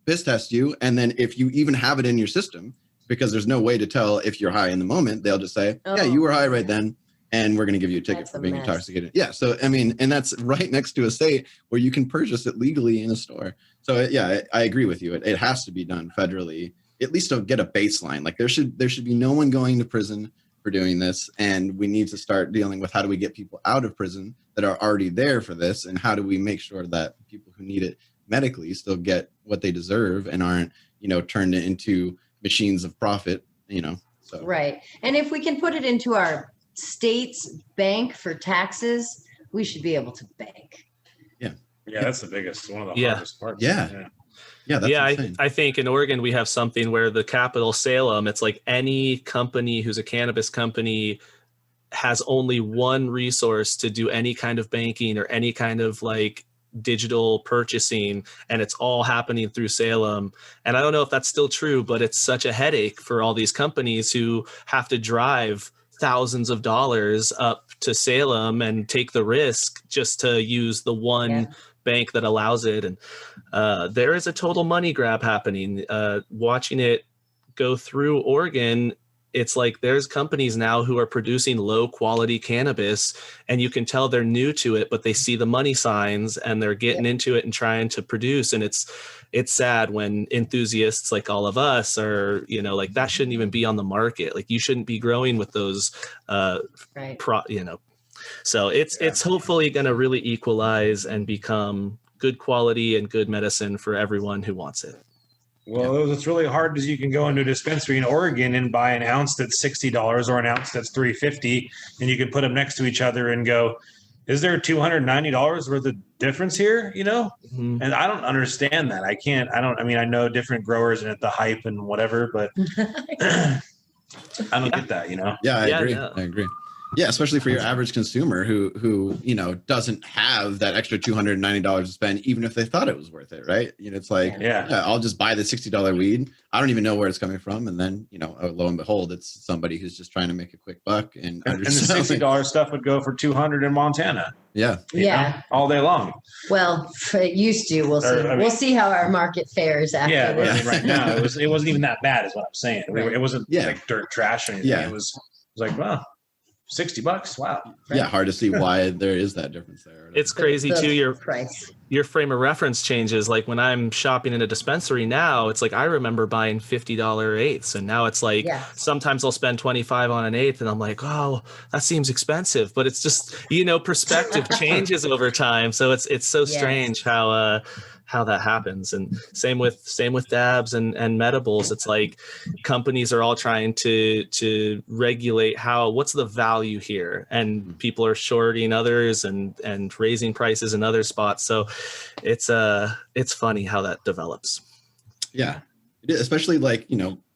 piss test you. And then if you even have it in your system, because there's no way to tell if you're high in the moment, they'll just say, yeah, you were high right then, and we're going to give you a ticket for being intoxicated. Yeah. So, I mean, and that's right next to a state where you can purchase it legally in a store. So yeah, I agree with you. It has to be done federally, at least to get a baseline. Like there should be no one going to prison for doing this. And we need to start dealing with how do we get people out of prison that are already there for this? And how do we make sure that people who need it medically still get what they deserve and aren't, turned into machines of profit, so. Right. And if we can put it into our state's bank for taxes, we should be able to bank. Yeah, that's the biggest, one of the hardest parts. Yeah, that's insane. I think in Oregon we have something where the capital Salem, it's like any company who's a cannabis company has only one resource to do any kind of banking or any kind of like digital purchasing, and it's all happening through Salem. And I don't know if that's still true, but it's such a headache for all these companies who have to drive thousands of dollars up to Salem and take the risk just to use the one bank that allows it. And there is a total money grab happening. Watching it go through Oregon, it's like there's companies now who are producing low quality cannabis, and you can tell they're new to it, but they see the money signs and they're getting into it and trying to produce. And it's sad when enthusiasts like all of us are, like that shouldn't even be on the market. Like you shouldn't be growing with those, So it's hopefully going to really equalize and become good quality and good medicine for everyone who wants it. Well, it's really hard because you can go into a dispensary in Oregon and buy an ounce that's $60 or an ounce that's $350, and you can put them next to each other and go, is there $290 worth of difference here? Mm-hmm. And I don't understand that. I know different growers and at the hype and whatever, but I don't get that, Yeah, I agree. I agree. Yeah, especially for your average consumer who doesn't have that extra $290 to spend, even if they thought it was worth it, right? It's like, I'll just buy the $60 weed. I don't even know where it's coming from, and then lo and behold, it's somebody who's just trying to make a quick buck. And the $60 stuff would go for $200 in Montana. Yeah, all day long. Well, it used to. We'll see. We'll see how our market fares after this. Yeah, right now it wasn't even that bad, is what I'm saying. It wasn't like dirt trash or anything. Yeah. It was like, wow. $60. Wow. Yeah, hard to see why there is that difference there. It's crazy too. Price. Your frame of reference changes. Like when I'm shopping in a dispensary now, it's like I remember buying $50 eighths, and now it's like sometimes I'll spend $25 on an eighth, and I'm like, oh, that seems expensive. But it's just perspective changes over time. So it's so strange how that happens. And same with dabs and medibles. It's like companies are all trying to regulate what's the value here, and people are shorting others and raising prices in other spots. So it's funny how that develops. Yeah, especially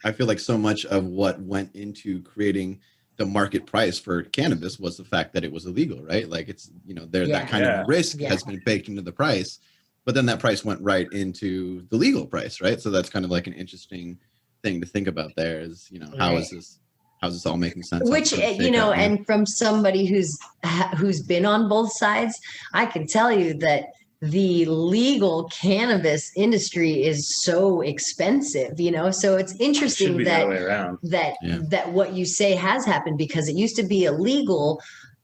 I feel like so much of what went into creating the market price for cannabis was the fact that it was illegal, right? Like it's there's that kind of risk has been baked into the price. But then that price went right into the legal price, right? So that's kind of like an interesting thing to think about there is, how's this all making sense? Which, and from somebody who's been on both sides, I can tell you that the legal cannabis industry is so expensive, so it's interesting that what you say has happened, because it used to be illegal.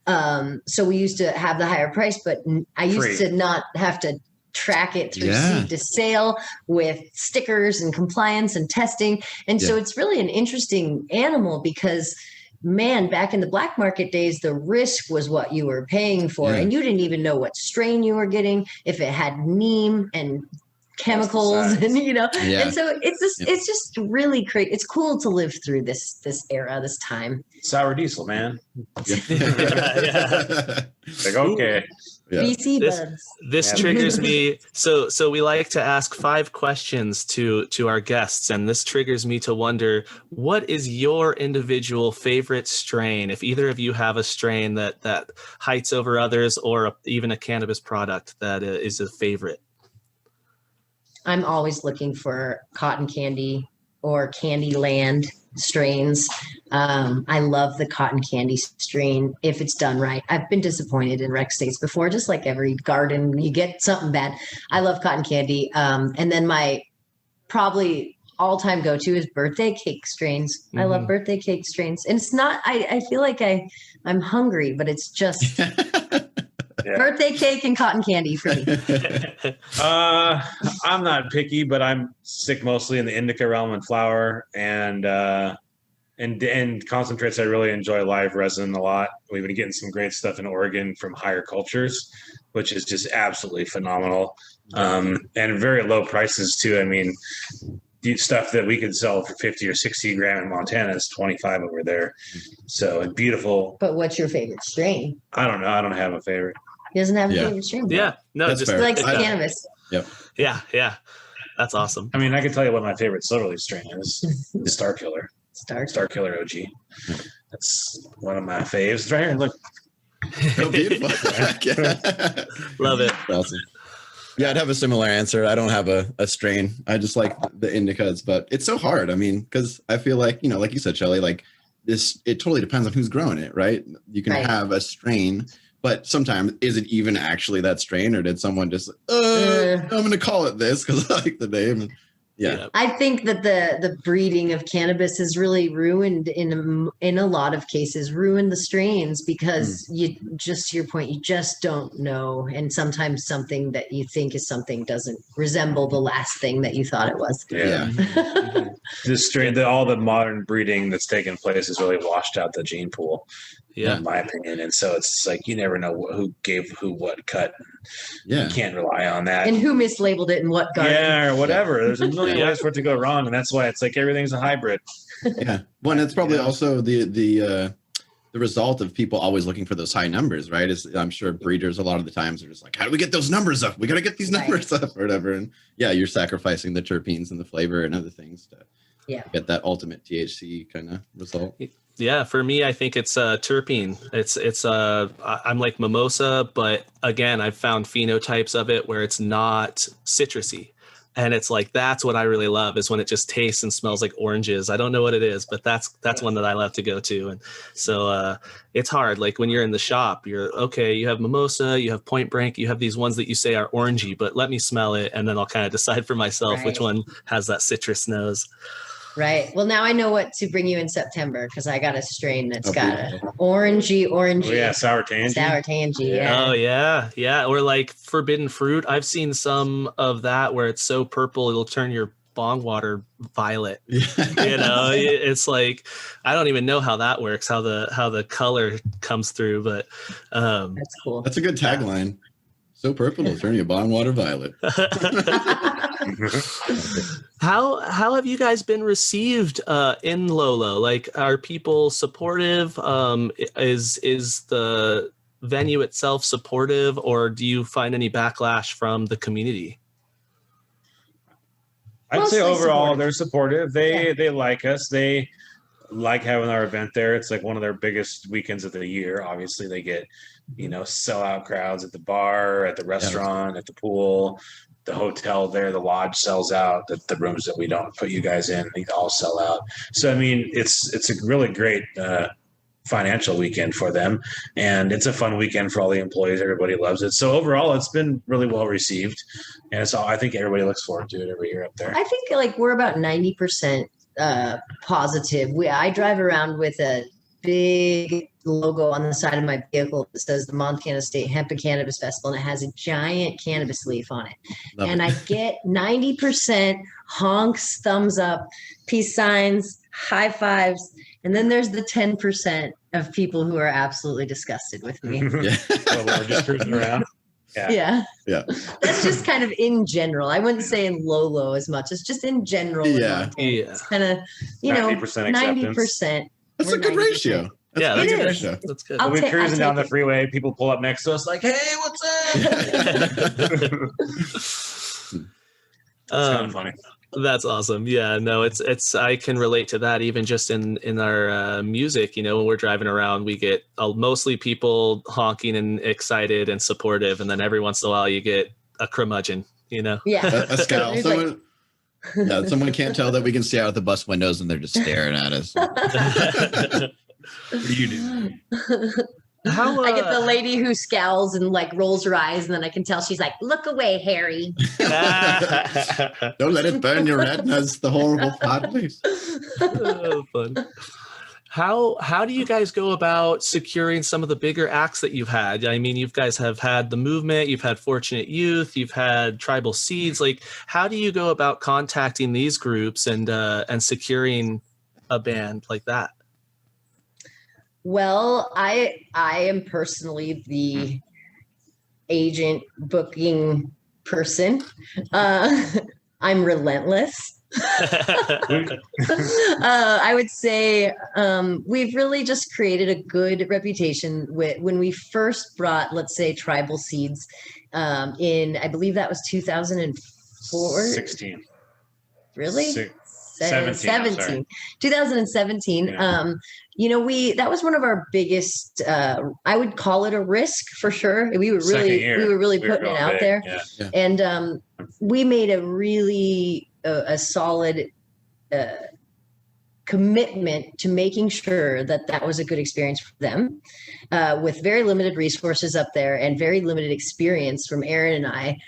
So we used to have the higher price, but I used to not have to track it through seed to sale with stickers and compliance and testing. And so it's really an interesting animal, because man, back in the black market days, the risk was what you were paying for, and you didn't even know what strain you were getting, if it had neem and chemicals, and and so it's just really great. It's cool to live through this era, this time. Sour diesel, man. Like, okay. BC buds. This triggers me. So we like to ask 5 questions to our guests, and this triggers me to wonder, what is your individual favorite strain? If either of you have a strain that heights over others, or even a cannabis product that is a favorite. I'm always looking for cotton candy or Candyland. strains. I love the cotton candy strain if it's done right. I've been disappointed in rec states before, just like every garden, you get something bad. I love cotton candy. And then my probably all-time go-to is birthday cake strains. I love birthday cake strains. And it's not, I feel like I'm hungry, but it's just birthday cake and cotton candy for me. I'm not picky, but I'm sick mostly in the indica realm and flower and concentrates. I really enjoy live resin a lot. We've been getting some great stuff in Oregon from Higher Cultures, which is just absolutely phenomenal. And very low prices too. I mean, the stuff that we could sell for 50 or 60 grand in Montana is 25 over there. So beautiful. But what's your favorite strain? I don't know. I don't have a favorite. He doesn't have a favorite strain. Yeah. No, That's just fair. He likes cannabis. Yep. Yeah. That's awesome. I mean, I can tell you what my favorite Silverleaf strain is. The Star Killer. Star Killer OG. That's one of my faves. It's right here. Look. Oh, beautiful. Love it. Awesome. Yeah, I'd have a similar answer. I don't have a strain. I just like the indicas, but it's so hard. I mean, because I feel like, like you said, Shelly, like this, it totally depends on who's growing it, right? You can have a strain, but sometimes is it even actually that strain, or did someone just, I'm going to call it this because I like the name? Yeah. I think that the breeding of cannabis has really ruined in a lot of cases, ruined the strains because you just, to your point, you just don't know. And sometimes something that you think is something doesn't resemble the last thing that you thought it was. Yeah. The strain, all the modern breeding that's taken place has really washed out the gene pool. Yeah. In my opinion. And so it's like you never know who gave who what cut. Yeah. You can't rely on that. And who mislabeled it and what garden. Yeah, or whatever. There's a million ways for it to go wrong. And that's why it's like everything's a hybrid. Yeah. Well, and it's probably also the result of people always looking for those high numbers, right? I'm sure breeders a lot of the times are just like, how do we get those numbers up? We got to get these numbers up or whatever. And yeah, you're sacrificing the terpenes and the flavor and other things to get that ultimate THC kind of result. Yeah, for me, I think it's terpene. I'm like mimosa, but again, I've found phenotypes of it where it's not citrusy. And it's like, that's what I really love is when it just tastes and smells like oranges. I don't know what it is, but that's one that I love to go to. And so it's hard. Like when you're in the shop, you're okay, you have mimosa, you have Point Break, you have these ones that you say are orangey, but let me smell it. And then I'll kind of decide for myself which one has that citrus nose. Right. Well, now I know what to bring you in September because I got a strain that's got a orangey. Oh, yeah, sour tangy. Sour tangy. Yeah. Oh yeah. Or like forbidden fruit. I've seen some of that where it's so purple it'll turn your bong water violet. It's like I don't even know how that works. How the color comes through, but that's cool. That's a good tagline. So purple will turn your bong water violet. How have you guys been received in Lolo? Like, are people supportive? Is the venue itself supportive, or do you find any backlash from the community? I'd say overall they're supportive. They like us. They like having our event there. It's like one of their biggest weekends of the year. Obviously, they get sellout crowds at the bar, at the restaurant, at the pool. The hotel there, the lodge sells out. The rooms that we don't put you guys in, they all sell out. So I mean, it's a really great financial weekend for them, and it's a fun weekend for all the employees. Everybody loves it. So overall, it's been really well received, and so I think everybody looks forward to it every year up there. I think like we're about 90% positive. I drive around with a big logo on the side of my vehicle that says the Montana State Hemp and Cannabis Festival, and it has a giant cannabis leaf on it. I get 90% honks, thumbs up, peace signs, high fives, and then there's the 10% of people who are absolutely disgusted with me. Well, we're just cruising around. Yeah. That's just kind of in general. I wouldn't say in Lolo as much. It's just in general. It's kind of 90%. That's a good ratio. That's a good ratio. That's good. We're cruising down the freeway. People pull up next to us like, hey, what's up? It's kind of funny. That's awesome. Yeah, no, it's I can relate to that even just in our music. When we're driving around, we get mostly people honking and excited and supportive, and then every once in a while you get a curmudgeon. Yeah, a scowl. Yeah, someone can't tell that we can see out the bus windows and they're just staring at us. What do you do? How, I get the lady who scowls and like rolls her eyes, and then I can tell she's like, "Look away, Harry." Don't let it burn your retinas, the horrible fireplace. Oh, fun. How do you guys go about securing some of the bigger acts that you've had? I mean, you guys have had the movement, you've had Fortunate Youth, you've had Tribal Seeds. Like, how do you go about contacting these groups and securing a band like that? Well, I am personally the agent booking person. I'm relentless. I would say we've really just created a good reputation when we first brought, let's say, Tribal Seeds in, I believe that was 2004. 16. Really? 17. 2017. Yeah. That was one of our biggest, I would call it a risk for sure. We were really putting it out there. Yeah. And we made a really a solid commitment to making sure that was a good experience for them, with very limited resources up there and very limited experience from Erin and I.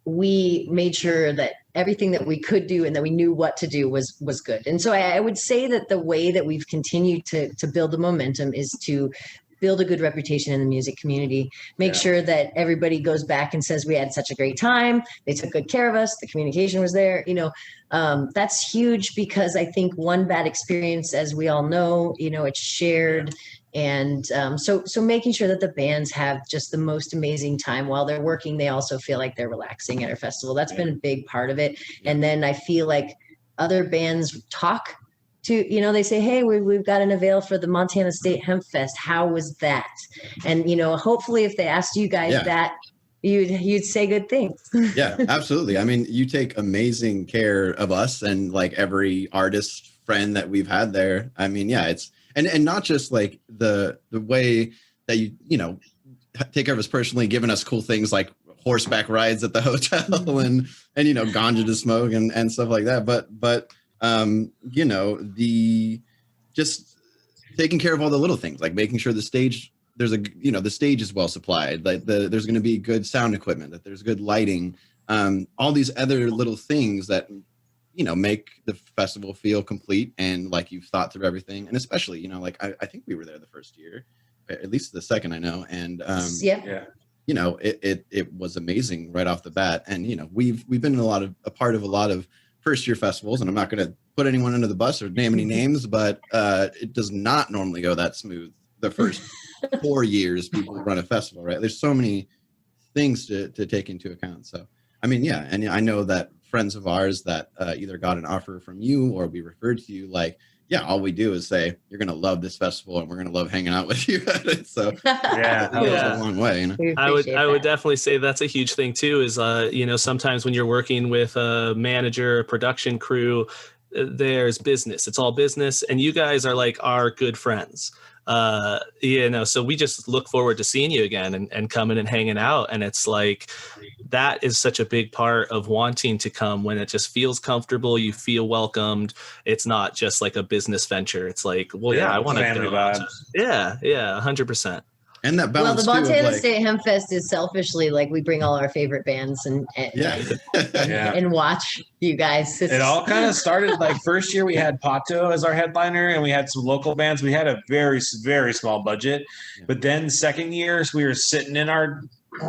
We made sure that everything that we could do and that we knew what to do was good. And so I would say that the way that we've continued to build the momentum is to build a good reputation in the music community, make sure that everybody goes back and says we had such a great time, they took good care of us, the communication was there. That's huge, because I think one bad experience, as we all know, it's shared. And so making sure that the bands have just the most amazing time while they're working, they also feel like they're relaxing at our festival. That's been a big part of it. And then I feel like other bands talk to, they say, hey, we've got an avail for the Montana State Hemp Fest. How was that? And, hopefully if they asked you guys that, you'd say good things. Yeah, absolutely. I mean, you take amazing care of us and like every artist friend that we've had there. I mean, yeah, it's, and not just like the way that you take care of us personally, giving us cool things like horseback rides at the hotel and ganja to smoke and stuff like that. But the just taking care of all the little things, like making sure the stage, the stage is well supplied, like there's going to be good sound equipment, that there's good lighting, all these other little things that make the festival feel complete and like you've thought through everything. And especially, I think we were there the first year, at least the second I know. And it was amazing right off the bat. And we've been a part of a lot of first year festivals, and I'm not going to put anyone under the bus or name any names, but it does not normally go that smooth the first 4 years people run a festival, right? There's so many things to take into account. So I mean, yeah, and I know that friends of ours that either got an offer from you or we referred to you, like, yeah, all we do is say, you're going to love this festival and we're going to love hanging out with you at it. So it goes a long way. I would definitely say that's a huge thing too, is, sometimes when you're working with a manager, a production crew, there's business, it's all business. And you guys are like our good friends. So we just look forward to seeing you again and coming and hanging out. And it's like, that is such a big part of wanting to come, when it just feels comfortable, you feel welcomed. It's not just like a business venture. It's like, well, I want to go. Yeah, 100%. And that balance. Well, the Montana State Hemp Fest is selfishly like we bring all our favorite bands and watch you guys. It all kind of started like first year we had Pato as our headliner and we had some local bands. We had a very, very small budget. But then second years we were sitting in our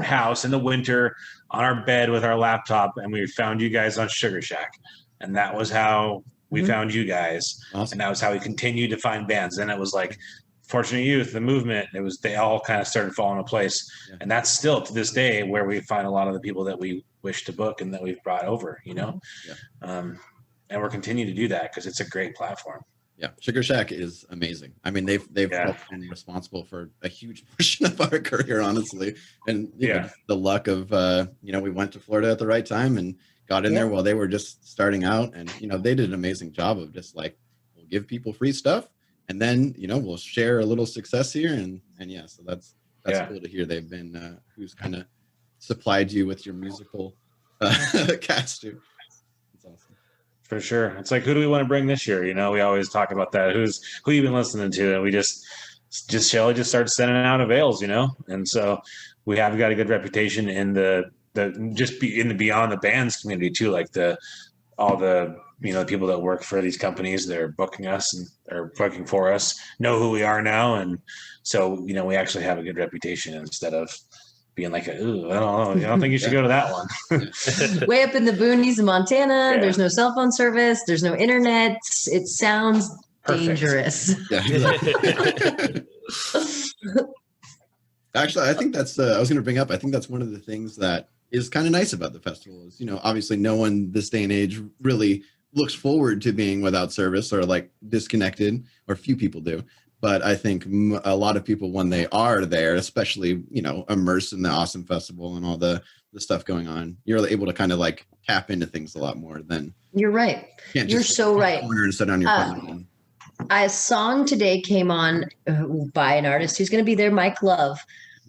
house in the winter on our bed with our laptop and we found you guys on Sugar Shack. And that was how we found you guys. Awesome. And that was how we continued to find bands. And it was like Fortunate Youth, the movement, they all kind of started falling into place. Yeah. And that's still to this day where we find a lot of the people that we wish to book and that we've brought over, Yeah. And we're continuing to do that because it's a great platform. Yeah. Sugar Shack is amazing. I mean, they've been responsible for a huge portion of our career, honestly. And the luck of, we went to Florida at the right time and got in there while they were just starting out. And, they did an amazing job of just like, we'll give people free stuff. And then, we'll share a little success here. And so that's cool to hear. They've been, who's kind of supplied you with your musical cast too. That's awesome. For sure. It's like, who do we want to bring this year? We always talk about that. Who you been listening to? And we just Shelly just started sending out avails, and so we have got a good reputation in the beyond the bands community too, like all the people that work for these companies, they're booking us and are booking for us, know who we are now, and so we actually have a good reputation instead of being like, ooh, I don't think you should go to that one. Way up in the boonies of Montana, Yeah. there's no cell phone service, there's no internet. It sounds Perfect. Dangerous. Yeah. Actually, I think that's I was going to bring up. I think that's one of the things that is kind of nice about the festival is, obviously no one this day and age really looks forward to being without service or like disconnected, or few people do. But I think a lot of people, when they are there, especially, immersed in the awesome festival and all the stuff going on, you're able to kind of like tap into things a lot more than. You're right. You're so right. And sit on your phone. A song today came on by an artist who's going to be there, Mike Love.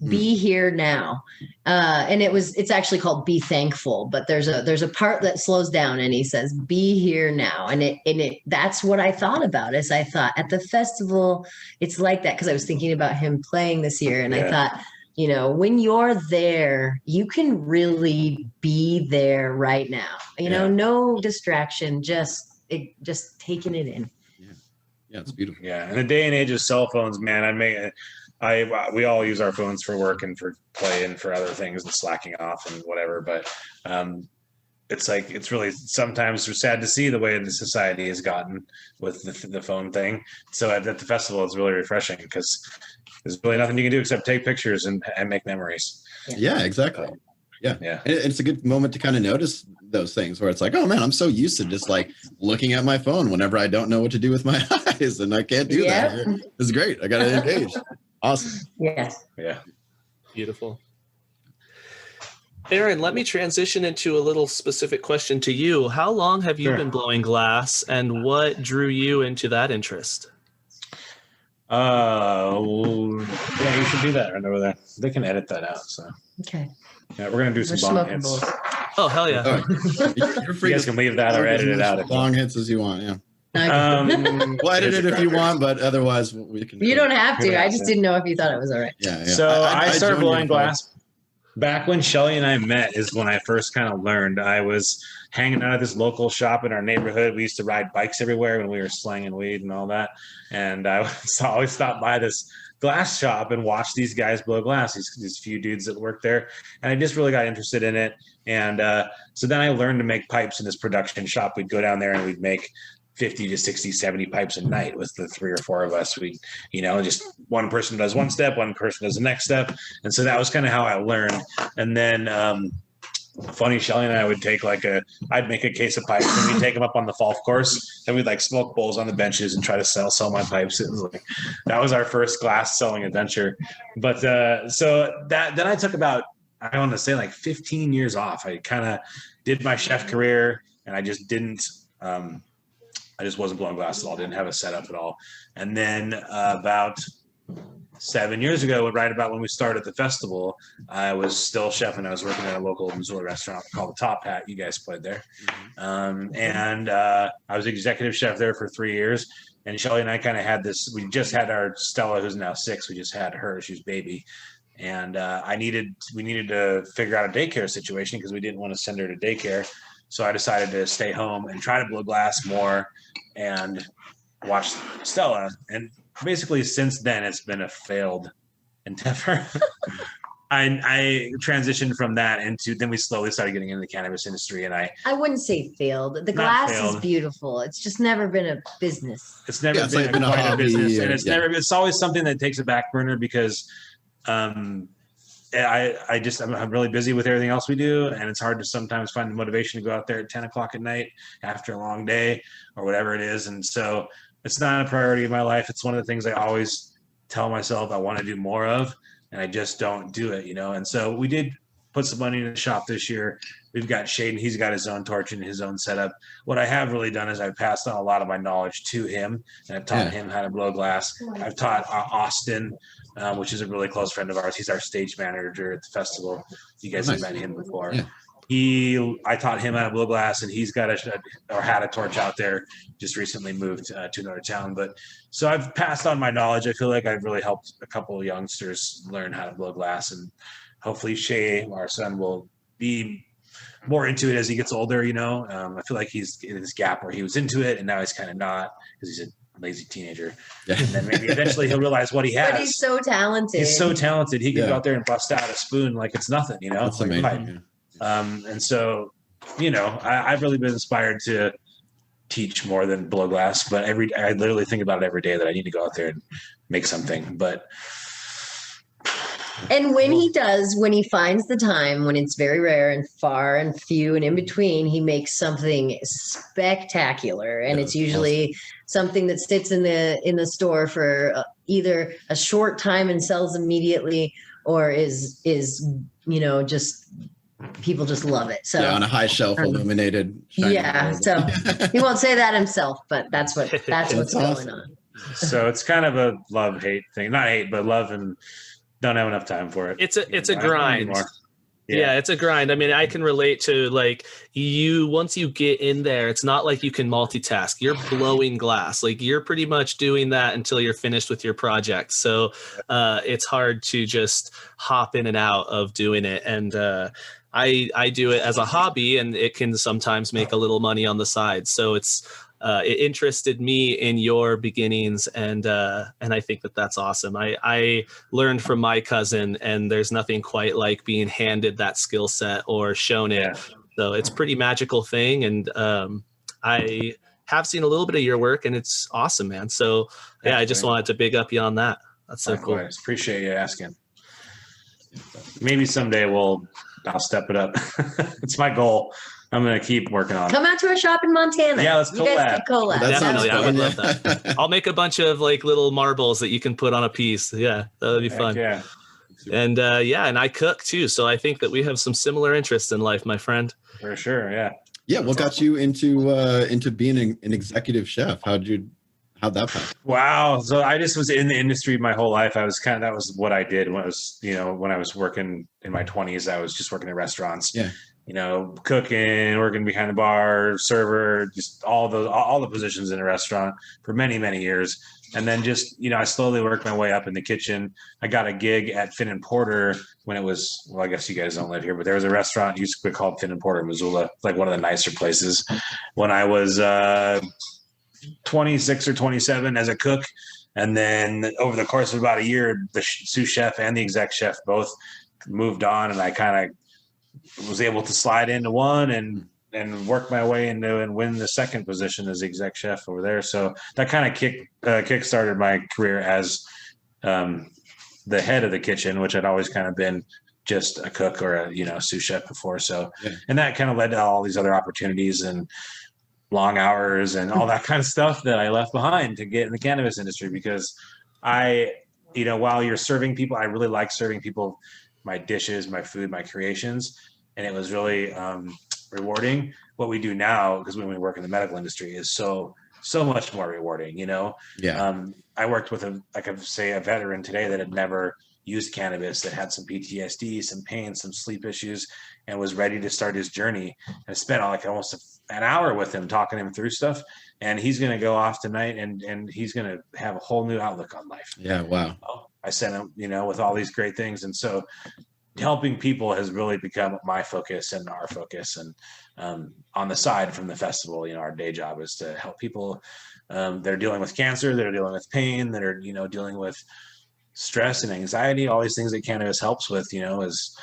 Be Here Now, and it's actually called Be Thankful, but there's a part that slows down and he says be here now, and that's what I thought about. Is I thought at the festival it's like that, because I was thinking about him playing this year, and I thought, when you're there you can really be there right now, no distraction, just taking it in. Yeah, it's beautiful. Yeah, in the day and age of cell phones, man, we all use our phones for work and for play and for other things and slacking off and whatever. But it's really sometimes sad to see the way the society has gotten with the phone thing. So at the festival, it's really refreshing because there's really nothing you can do except take pictures and make memories. Yeah, exactly. Yeah. Yeah. And it's a good moment to kind of notice those things where it's like, oh man, I'm so used to just like looking at my phone whenever I don't know what to do with my eyes, and I can't do that. It's great. I got to engage. Awesome. Yes. Yeah. Beautiful. Erin, let me transition into a little specific question to you. How long have you been blowing glass, and what drew you into that interest? Yeah, you should do that right over there. They can edit that out. So Okay. yeah, we're gonna do some bong hits. Bowls. Oh, hell yeah. You're free. You guys can leave that or edit it out. As long hits as you want. Yeah. We'll edit There's it if you want, but otherwise we can. You don't have to. Yeah. I just didn't know if you thought it was all right. Yeah. So I started joined blowing you glass back when Shelly and I met. Is when I first kind of learned. I was hanging out at this local shop in our neighborhood. We used to ride bikes everywhere when we were slanging weed and all that. And I always stopped by this glass shop and watch these guys blow glass, these few dudes that work there. And I just really got interested in it. And so then I learned to make pipes in this production shop. We'd go down there and we'd make 50 to 60, 70 pipes a night with the 3 or 4 of us. We, just one person does one step, one person does the next step. And so that was kind of how I learned. And then funny, Shelly and I would take I'd make a case of pipes and we'd take them up on the golf course and we'd like smoke bowls on the benches and try to sell my pipes. It was that was our first glass selling adventure. But so then I took about, I want to say 15 years off. I kind of did my chef career and I just didn't, I just wasn't blowing glass at all. Didn't have a setup at all. And then about 7 years ago, right about when we started the festival, I was still chefing. I was working at a local Missoula restaurant called the Top Hat. You guys played there. And I was executive chef there for 3 years. And Shelly and I kind of had this, we just had our Stella, who's now 6. We just had her, she was baby. And we needed to figure out a daycare situation because we didn't want to send her to daycare. So I decided to stay home and try to blow glass more and watch Stella. And basically since then, it's been a failed endeavor. I transitioned from that into, then we slowly started getting into the cannabis industry. And I wouldn't say failed. The glass is beautiful. It's just never been a business. It's never been a hobby, business. And it's always something that takes a back burner because I'm really busy with everything else we do. And it's hard to sometimes find the motivation to go out there at 10 o'clock at night after a long day or whatever it is. And so it's not a priority in my life. It's one of the things I always tell myself I want to do more of, and I just don't do it, And so we did put some money in the shop this year. We've got Shaden. He's got his own torch and his own setup. What I have really done is I've passed on a lot of my knowledge to him, and I've taught him how to blow glass. I've taught Austin, which is a really close friend of ours. He's our stage manager at the festival. You guys have met him before. Yeah. I taught him how to blow glass, and he's got had a torch out there. Just recently moved to another town, but so I've passed on my knowledge. I feel like I've really helped a couple of youngsters learn how to blow glass, and hopefully Shay, our son, will be more into it as he gets older. I feel like he's in this gap where he was into it, and now he's kind of not because he's a lazy teenager. Yeah. And then maybe eventually he'll realize what he has. But he's so talented. He's so talented. He can go out there and bust out a spoon like it's nothing. That's like amazing. And so, I've really been inspired to teach more than blow glass, but I literally think about it every day that I need to go out there and make something. But and when he does, when he finds the time, when it's very rare and far and few and in between, he makes something spectacular. And it's usually something that sits in the store for either a short time and sells immediately, or is just people just love it. So on a high shelf, illuminated. Yeah. Gold. So he won't say that himself, but that's what's awesome. going on. So it's kind of a love-hate thing. Not hate, but love, and don't have enough time for it. It's a grind. Yeah, it's a grind. I mean, I can relate to once you get in there, it's not like you can multitask. You're blowing glass. Like you're pretty much doing that until you're finished with your project. So it's hard to just hop in and out of doing it. And I do it as a hobby, and it can sometimes make a little money on the side. So it interested me in your beginnings, and I think that's awesome. I learned from my cousin, and there's nothing quite like being handed that skill set or shown it. So it's a pretty magical thing, and I have seen a little bit of your work, and it's awesome, man. So yeah, I just wanted to big up you on that. That's so cool. Appreciate you asking. Maybe someday I'll step it up. It's my goal. I'm going to keep working on it. Come out to our shop in Montana. Yeah, let's collab. You guys can collab. Definitely, I would love that. I'll make a bunch of little marbles that you can put on a piece. Yeah, that would be fun. Yeah. And and I cook too. So I think that we have some similar interests in life, my friend. For sure, yeah. Yeah, what got you into being an executive chef? How'd that happen? Wow. So I just was in the industry my whole life. That was what I did when I was working in my 20s. I was just working in restaurants. Yeah. Cooking, working behind the bar, server, just all the positions in a restaurant for many, many years. And then I slowly worked my way up in the kitchen. I got a gig at Finn and Porter when it was, well, I guess you guys don't live here, but there was a restaurant used to be called Finn and Porter, Missoula, like one of the nicer places when I was 26 or 27 as a cook. And then over the course of about a year, the sous chef and the exec chef both moved on, and I kind of was able to slide into one and work my way into and win the second position as exec chef over there. So that kind of kick-started my career as the head of the kitchen, which I'd always kind of been just a cook or a sous chef before. So, and that kind of led to all these other opportunities and long hours and all that kind of stuff that I left behind to get in the cannabis industry, because while you're serving people, I really like serving people my dishes, my food, my creations. And it was really rewarding. What we do now, because when we work in the medical industry, is so much more rewarding, Yeah. I worked with a veteran today that had never used cannabis, that had some PTSD, some pain, some sleep issues, and was ready to start his journey. And I spent almost an hour with him, talking him through stuff. And he's going to go off tonight, and he's going to have a whole new outlook on life. Yeah. Wow. I sent him, with all these great things. And so helping people has really become my focus and our focus. And on the side from the festival, our day job is to help people that are dealing with cancer, that are dealing with pain, that are, dealing with stress and anxiety, all these things that cannabis helps with, it's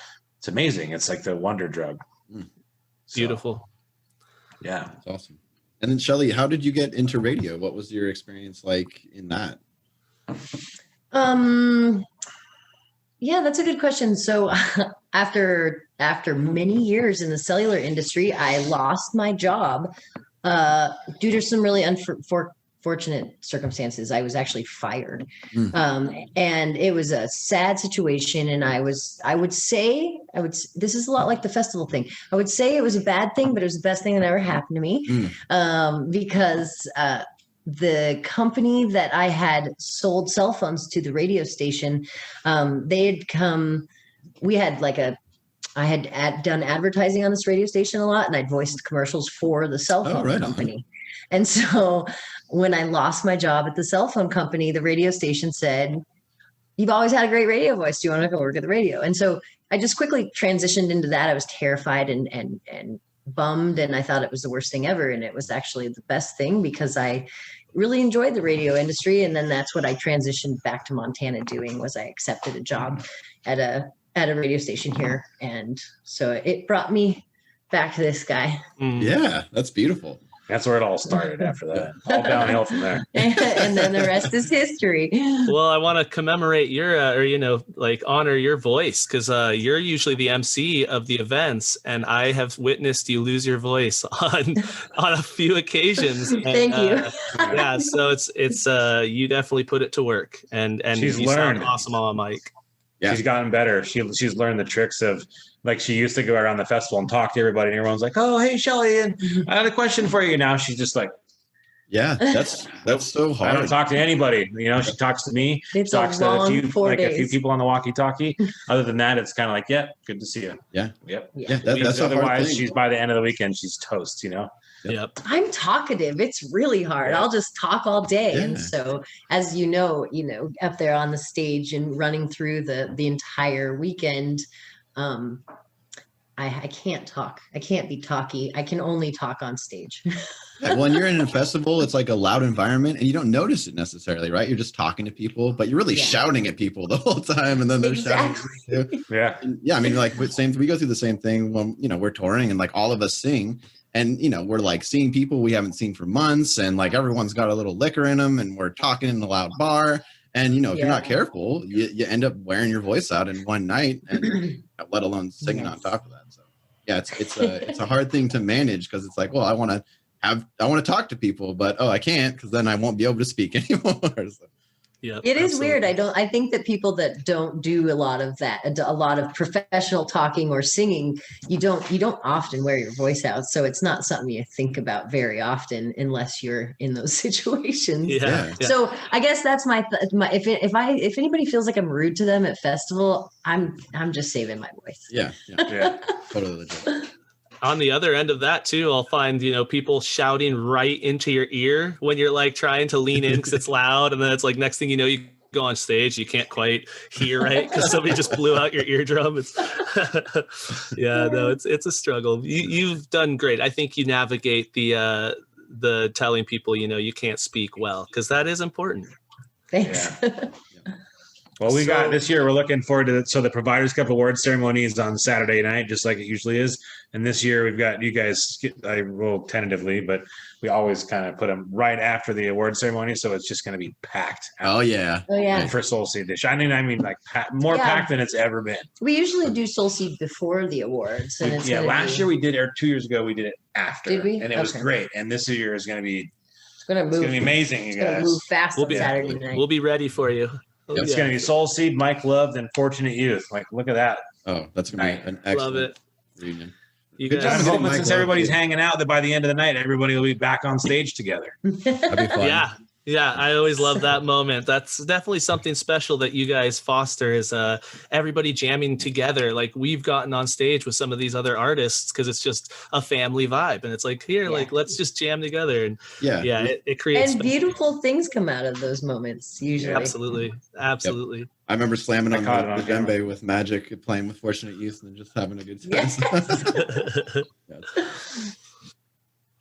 amazing. It's like the wonder drug. Beautiful. Yeah. That's awesome. And then Shelly, how did you get into radio? What was your experience like in that? Yeah, that's a good question. So after many years in the cellular industry, I lost my job due to some really unfortunate circumstances. I was actually fired. And it was a sad situation. And this is a lot like the festival thing. I would say it was a bad thing, but it was the best thing that ever happened to me. Because the company that I had sold cell phones to, the radio station, they had come, we had like a I had done advertising on this radio station a lot, and I'd voiced commercials for the cell phone company. And so when I lost my job at the cell phone company, the radio station said, "You've always had a great radio voice. Do you want to go work at the radio?" And so I just quickly transitioned into that. I was terrified and bummed, and I thought it was the worst thing ever. And it was actually the best thing because I really enjoyed the radio industry. And then that's what I transitioned back to Montana doing, was I accepted a job at a radio station here. And so it brought me back to this guy. Yeah, that's beautiful. That's where it all started after that. All downhill from there. And then the rest is history. Well, I want to commemorate your, honor your voice, because you're usually the MC of the events, and I have witnessed you lose your voice on a few occasions. And, Thank you. Yeah, so it's you definitely put it to work, and She's you learned. sound awesome on mic. Yeah. She's gotten better. She's learned the tricks of, like, she used to go around the festival and talk to everybody, and everyone's like, "Oh, hey, Shelly, and I had a question for you." Now she's just like, Yeah, that's so hard. I don't talk to anybody. She talks to me. It's talks a long to a 4 few days. people on the walkie-talkie. Other than that, it's kind of like, "Yeah, good to see you." Yeah. Yep. Yeah, that's a hard Otherwise, thing. she's by the end of the weekend, she's toast. Yep. I'm talkative. It's really hard. Yeah. I'll just talk all day. Yeah. And so, as you know, up there on the stage and running through the entire weekend, I can't talk. I can't be talky. I can only talk on stage. Yeah, when you're in a festival, it's like a loud environment and you don't notice it necessarily, right? You're just talking to people, but you're really shouting at people the whole time, and then they're shouting at you. Yeah. And yeah, I mean, like we go through the same thing when we're touring, and like all of us sing, and we're like seeing people we haven't seen for months, and like everyone's got a little liquor in them, and we're talking in a loud bar, and if you're not careful, you end up wearing your voice out in one night, and let alone singing on top of that. So yeah, it's a hard thing to manage, because it's like, well, I want to talk to people, but I can't, because then I won't be able to speak anymore. So. Yeah, It is weird. I think that people that don't do a lot of that, a lot of professional talking or singing, you don't often wear your voice out. So it's not something you think about very often unless you're in those situations. Yeah. So I guess that's my if anybody feels like I'm rude to them at festival, I'm just saving my voice. Yeah. Yeah. Totally legit. On the other end of that too, I'll find, people shouting right into your ear when you're like trying to lean in because it's loud. And then it's like, next thing you know, you go on stage, you can't quite hear right because somebody just blew out your eardrum. It's it's a struggle. You've done great. I think you navigate the telling people, you can't speak well, because that is important. Thanks. Yeah. Well, got this year, we're looking forward to it. So the Providers Cup Award ceremony is on Saturday night, just like it usually is. And this year we've got you guys, I will tentatively, but we always kind of put them right after the award ceremony. So it's just going to be packed. Oh yeah. For Soul Seed Dish. I mean like more packed than it's ever been. We usually do Soul Seed before the awards. And last year we did, or 2 years ago we did it after. Did we? And it was great. And this year is going to be, It's going to be amazing, you It's going guys. to move fast on Saturday night. We'll be ready for you. It's going to be Soul Seed, Mike Loved, and Fortunate Youth. Like, look at that. Oh, that's going to be an excellent Love it. reunion. You Good guys, job. I'm hoping Mike since Loved, everybody's too. hanging out that by the end of the night, everybody will be back on stage together. That'd be fun. Yeah, I always love that moment. That's definitely something special that you guys foster, is everybody jamming together. Like we've gotten on stage with some of these other artists because it's just a family vibe, and it's like like let's just jam together, and it creates and beautiful things come out of those moments usually. Absolutely. Yep. I remember slamming on the djembe with Magic, playing with Fortunate Youth, and just having a good time.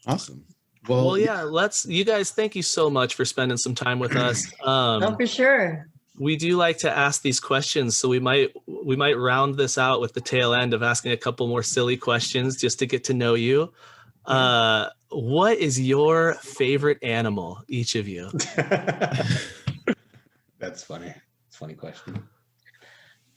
Awesome. Well, you guys, thank you so much for spending some time with us. For sure. We do like to ask these questions, so we might round this out with the tail end of asking a couple more silly questions just to get to know you. What is your favorite animal, each of you? That's funny. It's a funny question.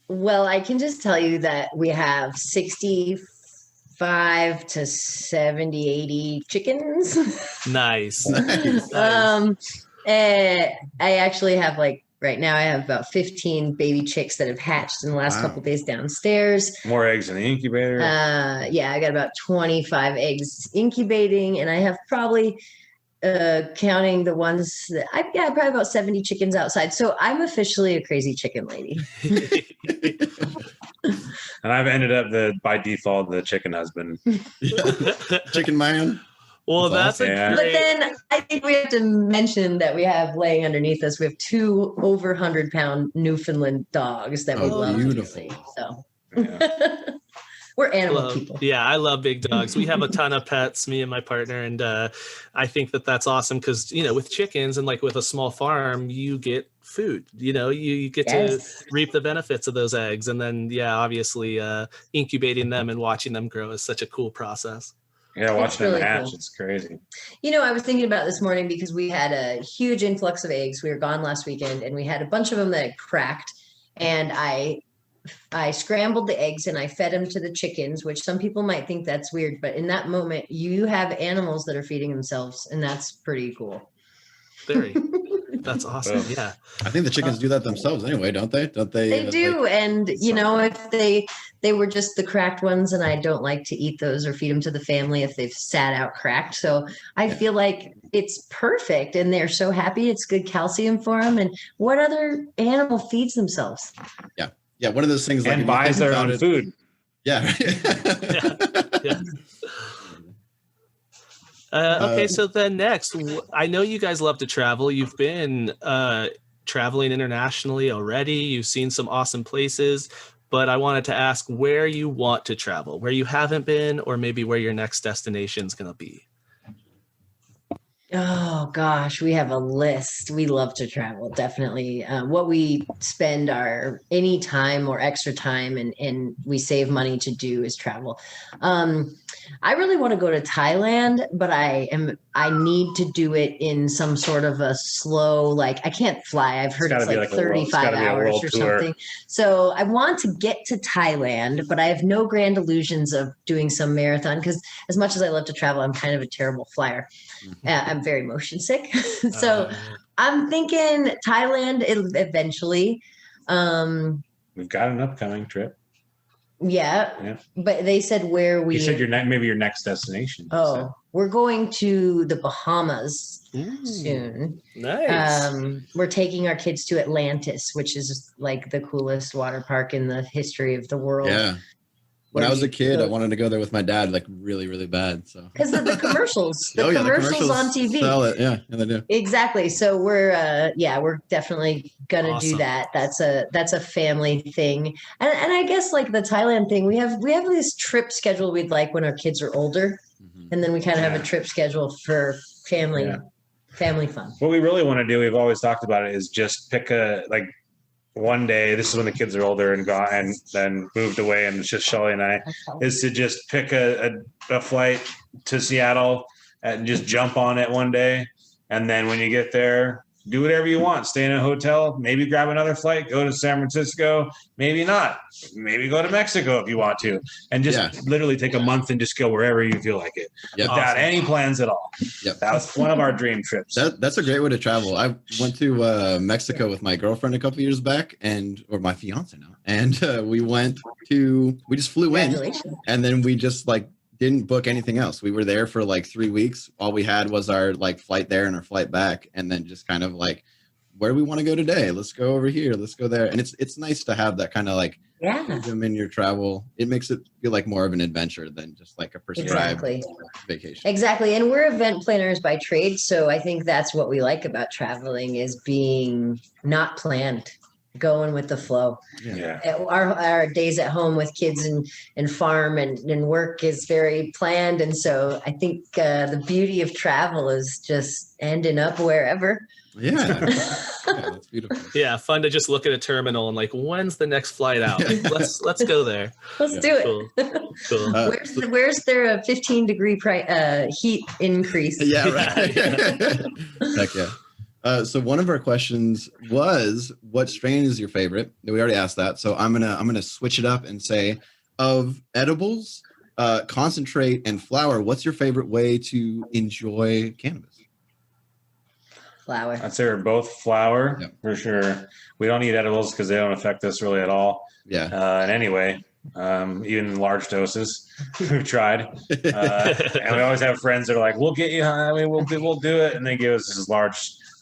Well, I can just tell you that we have 65 to 70, 80 chickens. Nice. I actually have right now I have about 15 baby chicks that have hatched in the last couple of days downstairs. More eggs in the incubator. I got about 25 eggs incubating, and I have probably counting the ones that probably about 70 chickens outside. So I'm officially a crazy chicken lady. And I've ended up by default the chicken husband. Chicken man. Well, That's that's awesome. a But great. then I think we have to mention that we have laying underneath us, we have 2 over 100-pound Newfoundland dogs that we Oh, love beautiful. dearly. So Yeah. we're animal people. Yeah, I love big dogs. We have a ton of pets, me and my partner, and I think that that's awesome because with chickens and like with a small farm, you get food. You get Yes. to reap the benefits of those eggs, and then obviously incubating them and watching them grow is such a cool process. Yeah, watching really them hatch, cool. it's crazy. I was thinking about this morning because we had a huge influx of eggs. We were gone last weekend and we had a bunch of them that had cracked. And I scrambled the eggs and I fed them to the chickens, which some people might think that's weird. But in that moment, you have animals that are feeding themselves. And that's pretty cool. Very. That's awesome. Well, Yeah. I think the chickens do that themselves anyway, don't they? Don't they? They do. And, if they were just the cracked ones, and I don't like to eat those or feed them to the family if they've sat out cracked. So I feel like it's perfect and they're so happy. It's good calcium for them. And what other animal feeds themselves? Yeah, one of those things like and if you buys think their about own it- food. Yeah. Yeah. Okay, so then next, I know you guys love to travel. You've been traveling internationally already. You've seen some awesome places, but I wanted to ask where you want to travel, where you haven't been, or maybe where your next destination is going to be. Oh gosh, we have a list. We love to travel, definitely. What we spend our any time or extra time and we save money to do is travel. I really want to go to Thailand, but I need to do it in some sort of a slow, like I can't fly. I've heard it's gotta be like like a world- it's 35 gotta be a hours world or tour. something. So I want to get to Thailand, but I have no grand illusions of doing some marathon because as much as I love to travel, I'm kind of a terrible flyer. I'm very motion sick. So I'm thinking Thailand eventually. We've got an upcoming trip. Yeah, but they said where we. You said maybe your next destination. Oh, we're going to the Bahamas soon. Nice. We're taking our kids to Atlantis, which is like the coolest water park in the history of the world. Yeah. When I was a kid, I wanted to go there with my dad, like really, really bad. So because of the commercials, the commercials on TV. Sell it. Yeah, they do. Exactly. So we're definitely gonna do Awesome. that. That's a family thing. And I guess like the Thailand thing, we have this trip scheduled we'd like when our kids are older. And then we kind of have a trip schedule for family fun. What we really want to do, we've always talked about it, is just pick one day. This is when the kids are older and gone, and then moved away, and it's just Shelly and I. Is to just pick a flight to Seattle and just jump on it one day, and then when you get there, do whatever you want. Stay in a hotel, maybe grab another flight, go to San Francisco, maybe not, maybe go to Mexico if you want to, and just literally take a month and just go wherever you feel like it, without any plans at all. Yep. That was one of our dream trips. That's a great way to travel. I went to Mexico with my girlfriend a couple years back, or my fiance now, and we just flew in, and then we just didn't book anything else. We were there for 3 weeks. All we had was our flight there and our flight back, and then just kind of where do we want to go today? Let's go over here. Let's go there. And it's nice to have that kind of freedom in your travel. It makes it feel like more of an adventure than just a prescribed vacation. Exactly. And we're event planners by trade. So I think that's what we like about traveling is being not planned, going with the flow. Our days at home with kids and farm and work is very planned. And so I think the beauty of travel is just ending up wherever. Yeah, that's beautiful. Yeah, fun to just look at a terminal and when's the next flight out? Let's go there. Let's do it. Cool. Where's there a 15-degree heat increase? Yeah, right. Heck yeah. So one of our questions was, what strain is your favorite? We already asked that. So I'm gonna switch it up and say, of edibles, concentrate, and flower, what's your favorite way to enjoy cannabis? Flower. I'd say we're both flower for sure. We don't eat edibles because they don't affect us really at all. Yeah. In any way, even in large doses. We've tried, and we always have friends that are like, "We'll get you high. I mean, we'll do it," and they give us this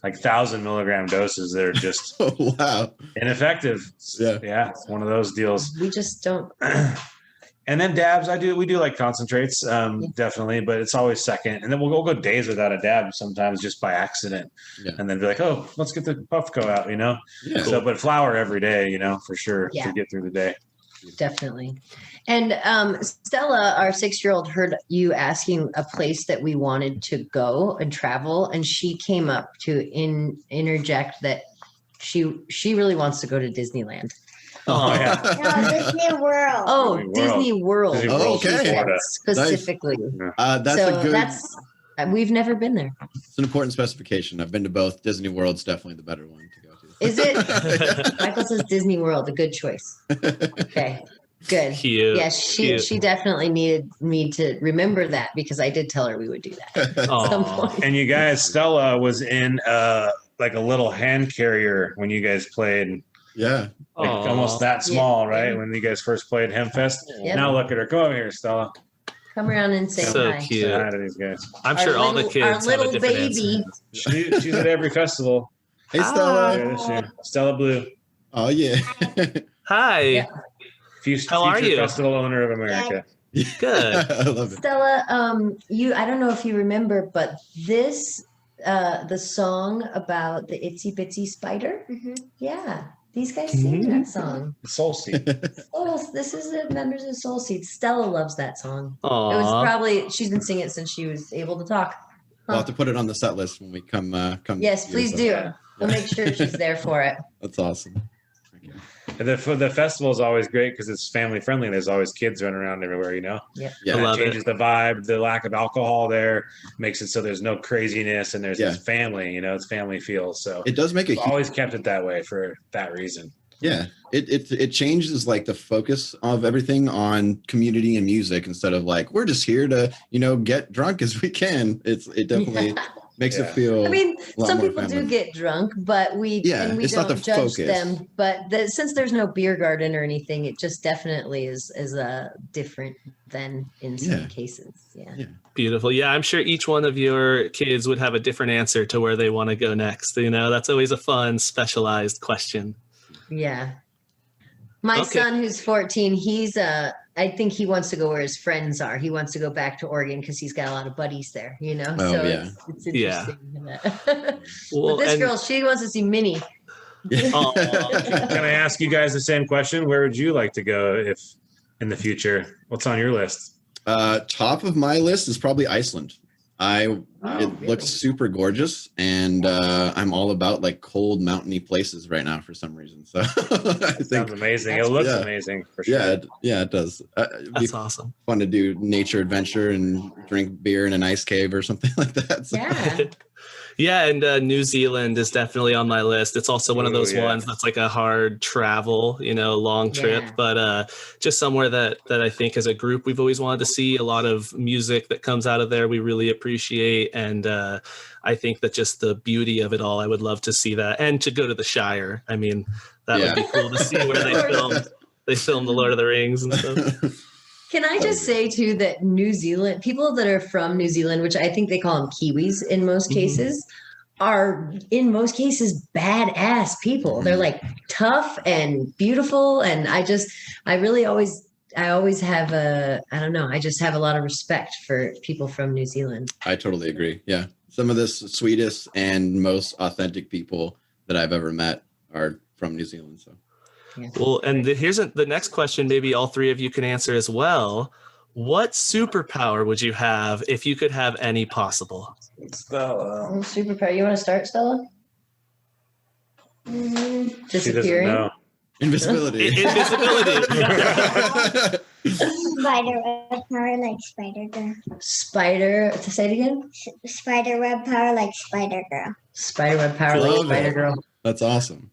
like 1,000 milligram doses that are just Oh, wow. ineffective. Yeah, it's one of those deals. We just don't. And then dabs, we do like concentrates, definitely, but it's always second. And then we'll go days without a dab sometimes just by accident. Yeah. And then be like, oh, let's get the Puffco out, Yeah. So, but flower every day, for sure Yeah. to get through the day. Definitely. And Stella, our 6-year-old, heard you asking a place that we wanted to go and travel. And she came up to interject that she really wants to go to Disneyland. Oh, yeah. No, Disney World. Oh, Disney World. Disney World. Disney World, okay. Florida. Specifically. That's so a good. that's we've never been there. It's an important specification. I've been to both. Disney World's definitely the better one to go to. Is it? Michael says Disney World, a good choice. Okay, good. Cute. Yes, Cute. she definitely needed me to remember that because I did tell her we would do that at some Aw. point. And you guys, Stella was in like a little hand carrier when you guys played. Yeah. Like Aw. almost that small, Yeah. right? When you guys first played Hempfest. Yep. Now look at her. Come over here, Stella. Come around and say So hi. cute. Say hi to these guys. I'm Our sure all the little- kids our have a little different baby. answer. She's at every festival. Hey, Stella. There she is. Stella Blue, Oh, yeah. Hi. Yeah. How are future you? festival owner of America. Good. I love it. Stella, I don't know if you remember, but this the song about the itsy bitsy spider. Mhm. Yeah. These guys sing that song. Soul Seed. Oh, this is the members of Soul Seed. Stella loves that song. Aw. It was probably she's been singing it since she was able to talk. We'll have to put it on the set list when we come. Yes, here, please so- do. We'll make sure she's there for it. That's awesome. Okay. And the festival is always great because it's family friendly. There's always kids running around everywhere, Yep. I Yeah. And love it changes the vibe. The lack of alcohol there makes it so there's no craziness and there's Yeah. this family, it's family feel. So It does make a we've always kept it that way for that reason. Yeah, it changes like the focus of everything on community and music instead of like we're just here to get drunk as we can. It definitely makes it Yeah. feel. I mean, a lot some more people do family. get drunk, but we it's not don't the judge focus. them. But since there's no beer garden or anything, it just definitely is different than in some Yeah. cases. Yeah. Yeah. Beautiful. Yeah, I'm sure each one of your kids would have a different answer to where they want to go next. That's always a fun, specialized question. Yeah. My Okay. son, who's 14, I think he wants to go where his friends are. He wants to go back to Oregon because he's got a lot of buddies there, Oh, so yeah. it's Yeah. interesting. Well, But this and- girl, she wants to see Minnie. Aw. Can I ask you guys the same question? Where would you like to go if in the future? What's on your list? Top of my list is probably Iceland. It really? looks super gorgeous, and I'm all about like cold mountainy places right now for some reason. So I Sounds think, amazing. It looks Yeah. amazing for sure. it does. It'd be That's awesome. fun to do nature adventure and drink beer in an ice cave or something like that. So- Yeah. Yeah, and New Zealand is definitely on my list. It's also one of Ooh, those yeah. ones that's like a hard travel, long trip, Yeah. but just somewhere that I think as a group we've always wanted to see. A lot of music that comes out of there we really appreciate, and I think that just the beauty of it all, I would love to see that, and to go to the Shire. I mean, that would be cool to see where they filmed the Lord of the Rings and stuff. Can I just say too that New Zealand people that are from New Zealand, which I think they call them Kiwis in most Mhm. cases, are in most cases badass people. They're like tough and beautiful, and I always have I just have a lot of respect for people from New Zealand. I totally agree. Yeah. Some of the sweetest and most authentic people that I've ever met are from New Zealand. So Well, and here's the next question. Maybe all three of you can answer as well. What superpower would you have if you could have any possible? Stella. Superpower. You want to start, Stella? Mm, She doesn't Disappearing. know. invisibility. Invisibility. spider web power like Spider Girl. Spider. Say it again. Spider web power like Spider Girl. Spider-web power like Love Spider it. Girl. That's awesome.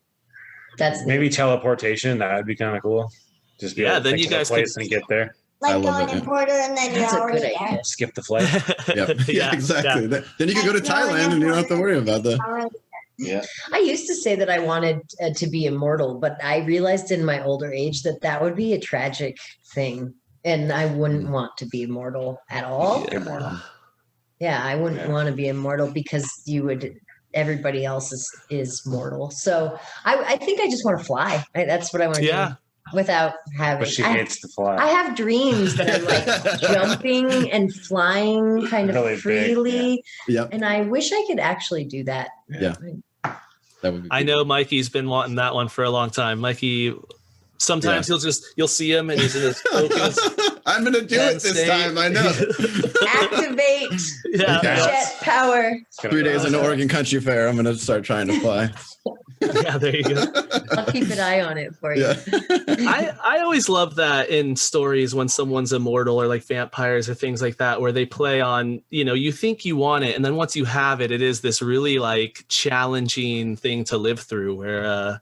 That's Maybe teleportation. That would be kind of cool. Just be Yeah, able to then think you of a guys place could- and get there. I Like love going it, in yeah. Porter and then That's you're a good already there. idea. Skip the flight. Yep. Yeah, exactly. Yeah. Then you can go to Thailand and you don't have to worry about that. Power. Yeah. I used to say that I wanted to be immortal, but I realized in my older age that would be a tragic thing, and I wouldn't want to be immortal at all. Yeah. Yeah, I wouldn't Yeah. want to be immortal because you would everybody else is mortal. So I think I just want to fly. That's what I want to do without having. But she hates to fly. I have dreams that I'm like jumping and flying kind of really freely. Yep. And I wish I could actually do that. Yeah. That would be I know Mikey's been wanting that one for a long time. Mikey, sometimes you'll see him and he's in his focus. I'm going to do it this time. I know. Activate jet power. 3 days in the Oregon Country Fair. I'm going to start trying to fly. Yeah, there you go. I'll keep an eye on it for you. I always love that in stories when someone's immortal or like vampires or things like that, where they play on, you think you want it. And then once you have it, it is this really like challenging thing to live through where,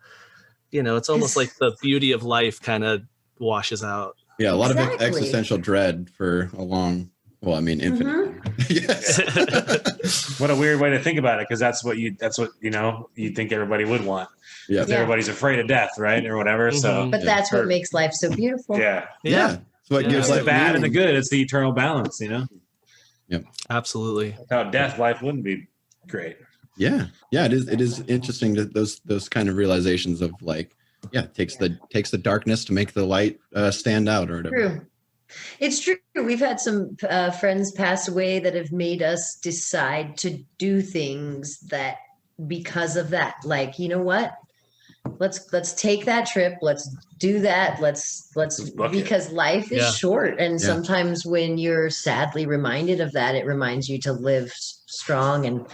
it's almost like the beauty of life kind of washes out. Yeah, a lot of existential dread for a long, infinite. Yes. What a weird way to think about it, because that's what you think everybody would want. Yeah. Everybody's afraid of death, right? Or whatever. So but that's what makes life so beautiful. Yeah. It's what gives life the bad and the good. It's the eternal balance, Yep. Absolutely. Without death, life wouldn't be great. Yeah. Yeah, it is interesting that those kind of realizations of like, takes the darkness to make the light stand out or whatever. True. It's true. We've had some friends pass away that have made us decide to do things that because of that. Like, you know what? Let's take that trip. Let's do that. Let's because life is short. And sometimes when you're sadly reminded of that, it reminds you to live strong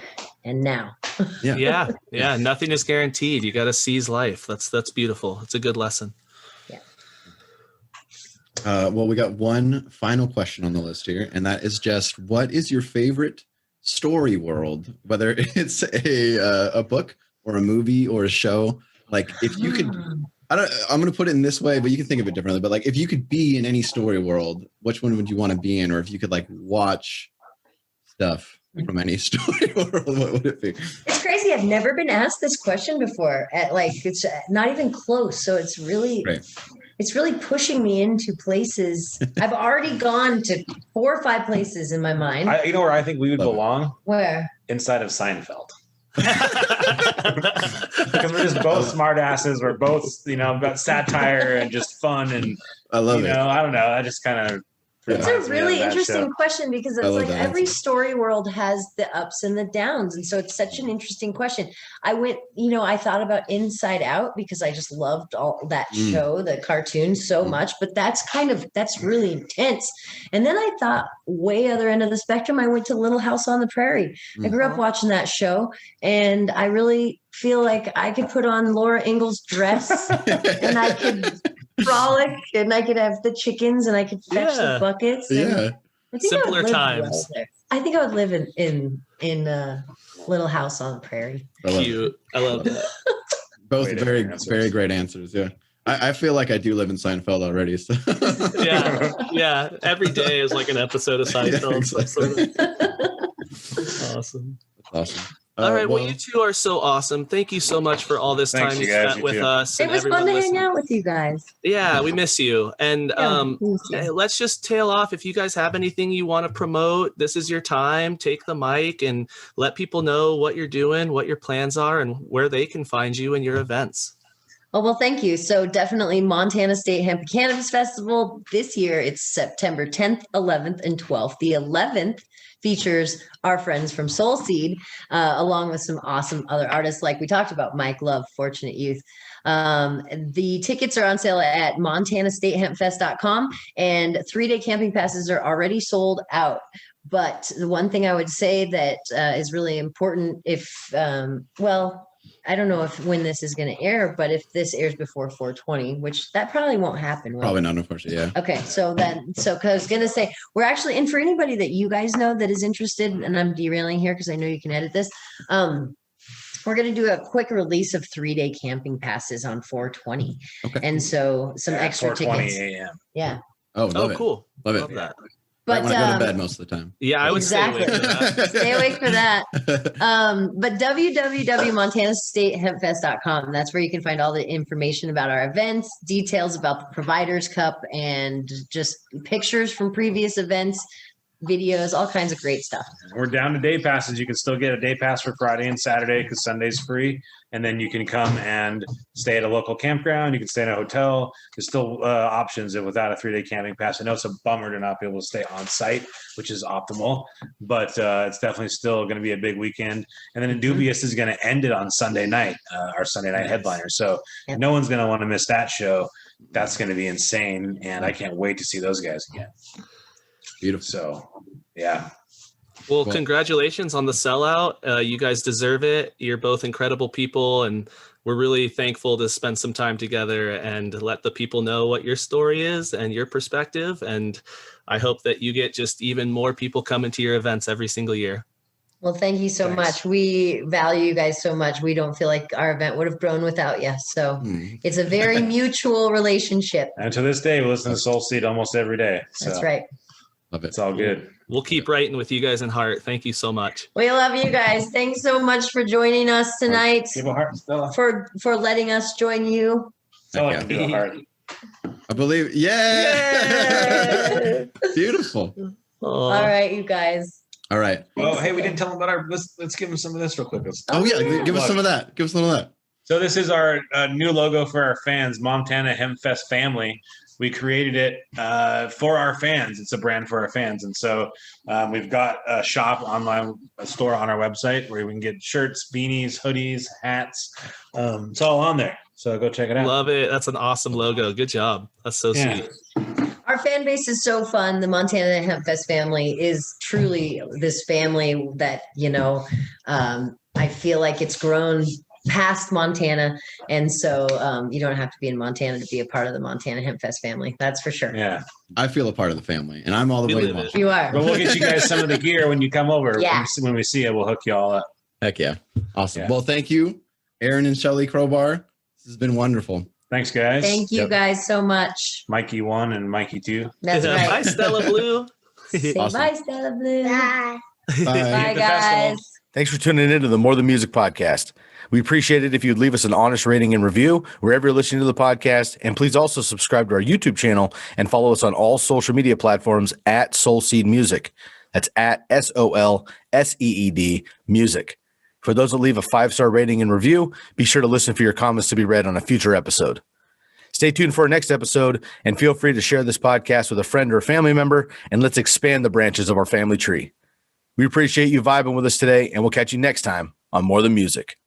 and now. Yeah. Nothing is guaranteed. You got to seize life. That's beautiful. It's a good lesson. Well, we got one final question on the list here, and that is just, what is your favorite story world? Whether it's a book or a movie or a show. Like, if you could, I'm going to put it in this way, but you can think of it differently. But like, if you could be in any story world, which one would you want to be in? Or if you could like watch stuff from any story world, what would it be? It's crazy. I've never been asked this question before. It's not even close. So it's really. Right. It's really pushing me into places. I've already gone to 4 or 5 places in my mind. You know where I think we would belong? Where? Inside of Seinfeld. Because we're just both smartasses. We're both, about satire and just fun. And I love it. I don't know. I just kind of. It's a really interesting question because it's like every story world has the ups and the downs. And so it's such an interesting question. I went, I thought about Inside Out because I just loved all that show, the cartoon so much, but that's really intense. And then I thought way other end of the spectrum, I went to Little House on the Prairie. I grew up watching that show and I really feel like I could put on Laura Ingalls' dress and I could frolic and I could have the chickens and I could fetch the buckets. Simpler times. I think I would live in Little House on the Prairie. Cute. I love that. Both very, very great answers. Yeah. I feel like I do live in Seinfeld already. So. Yeah. Every day is like an episode of Seinfeld. Awesome. That's awesome. All right. Well, you two are so awesome. Thank you so much for all this time you spent with us. It was fun to hang out with you guys. Yeah, we miss you. And let's just tail off. If you guys have anything you want to promote, this is your time. Take the mic and let people know what you're doing, what your plans are, and where they can find you and your events. Oh, well, thank you. So definitely Montana State Hemp Cannabis Festival. This year, it's September 10th, 11th, and 12th. The 11th features our friends from Soul Seed, along with some awesome other artists like we talked about, Mike Love, Fortunate Youth. The tickets are on sale at montanastatehempfest.com, and 3-day camping passes are already sold out. But the one thing I would say that is really important I don't know when this is going to air, but if this airs before 420, which that probably won't happen. Right? Probably not, unfortunately, yeah. Okay, so cause I was going to say, we're actually, and for anybody that you guys know that is interested, and I'm derailing here because I know you can edit this, we're going to do a quick release of 3-day camping passes on 420. Okay. And so some extra tickets. 4:20 a.m. Yeah. Oh, love it. Cool. Love it. Love that. But when I go to bed most of the time. Yeah, I would exactly. Stay awake for that. But www.montanastatehempfest.com. That's where you can find all the information about our events, details about the Providers Cup, and just pictures from previous events. videos, all kinds of great stuff. We're down to day passes. You can still get a day pass for Friday and Saturday because Sunday's free. And then you can come and stay at a local campground. You can stay in a hotel. There's still options without a 3-day camping pass. I know it's a bummer to not be able to stay on site, which is optimal, but it's definitely still going to be a big weekend. And then Dubious is going to end it on Sunday night, our Sunday night headliner. So no one's going to want to miss that show. That's going to be insane. And I can't wait to see those guys again. Beautiful. So, yeah. Well, congratulations on the sellout. You guys deserve it. You're both incredible people, and we're really thankful to spend some time together and let the people know what your story is and your perspective. And I hope that you get just even more people coming to your events every single year. Well, thank you so much. We value you guys so much. We don't feel like our event would have grown without you. So it's a very mutual relationship. And to this day, we listen to Soul Seed almost every day. So that's right. Love it. It's all good. We'll keep writing with you guys in heart. Thank you so much. We love you guys. Thanks so much for joining us tonight. Give a heart, Stella. For letting us join you. Stella, give a heart. I believe. Yeah. Beautiful. All right, you guys. All right. Oh, hey, we didn't tell them about our. Let's give them some of this real quick. Oh yeah, give us some of that. Give us some of that. So this is our new logo for our fans, Montana Hemp Fest Family. We created it for our fans. It's a brand for our fans. And so we've got a shop online, a store on our website where we can get shirts, beanies, hoodies, hats. It's all on there. So go check it out. Love it. That's an awesome logo. Good job. That's so sweet. Our fan base is so fun. The Montana Hemp Fest family is truly this family that, I feel like it's grown past Montana. And so you don't have to be in Montana to be a part of the Montana Hemp Fest family. That's for sure. Yeah. I feel a part of the family, and I'm all the way in Montana. You are. But we'll get you guys some of the gear when you come over. Yeah. When we see it, we'll hook you all up. Heck yeah. Awesome. Yeah. Well, thank you, Erin and Shelly Crobar. This has been wonderful. Thanks, guys. Thank you guys so much. Mikey 1 and Mikey 2. That's right. Bye, Stella Blue. Say Awesome. bye, Stella Blue. Bye. Bye. Bye, the guys. festival. Thanks for tuning in to the More Than Music podcast. We appreciate it if you'd leave us an honest rating and review wherever you're listening to the podcast. And please also subscribe to our YouTube channel and follow us on all social media platforms at Soulseed Music. That's at SOLSEED Music. For those that leave a 5-star rating and review, be sure to listen for your comments to be read on a future episode. Stay tuned for our next episode, and feel free to share this podcast with a friend or a family member, and let's expand the branches of our family tree. We appreciate you vibing with us today, and we'll catch you next time on More Than Music.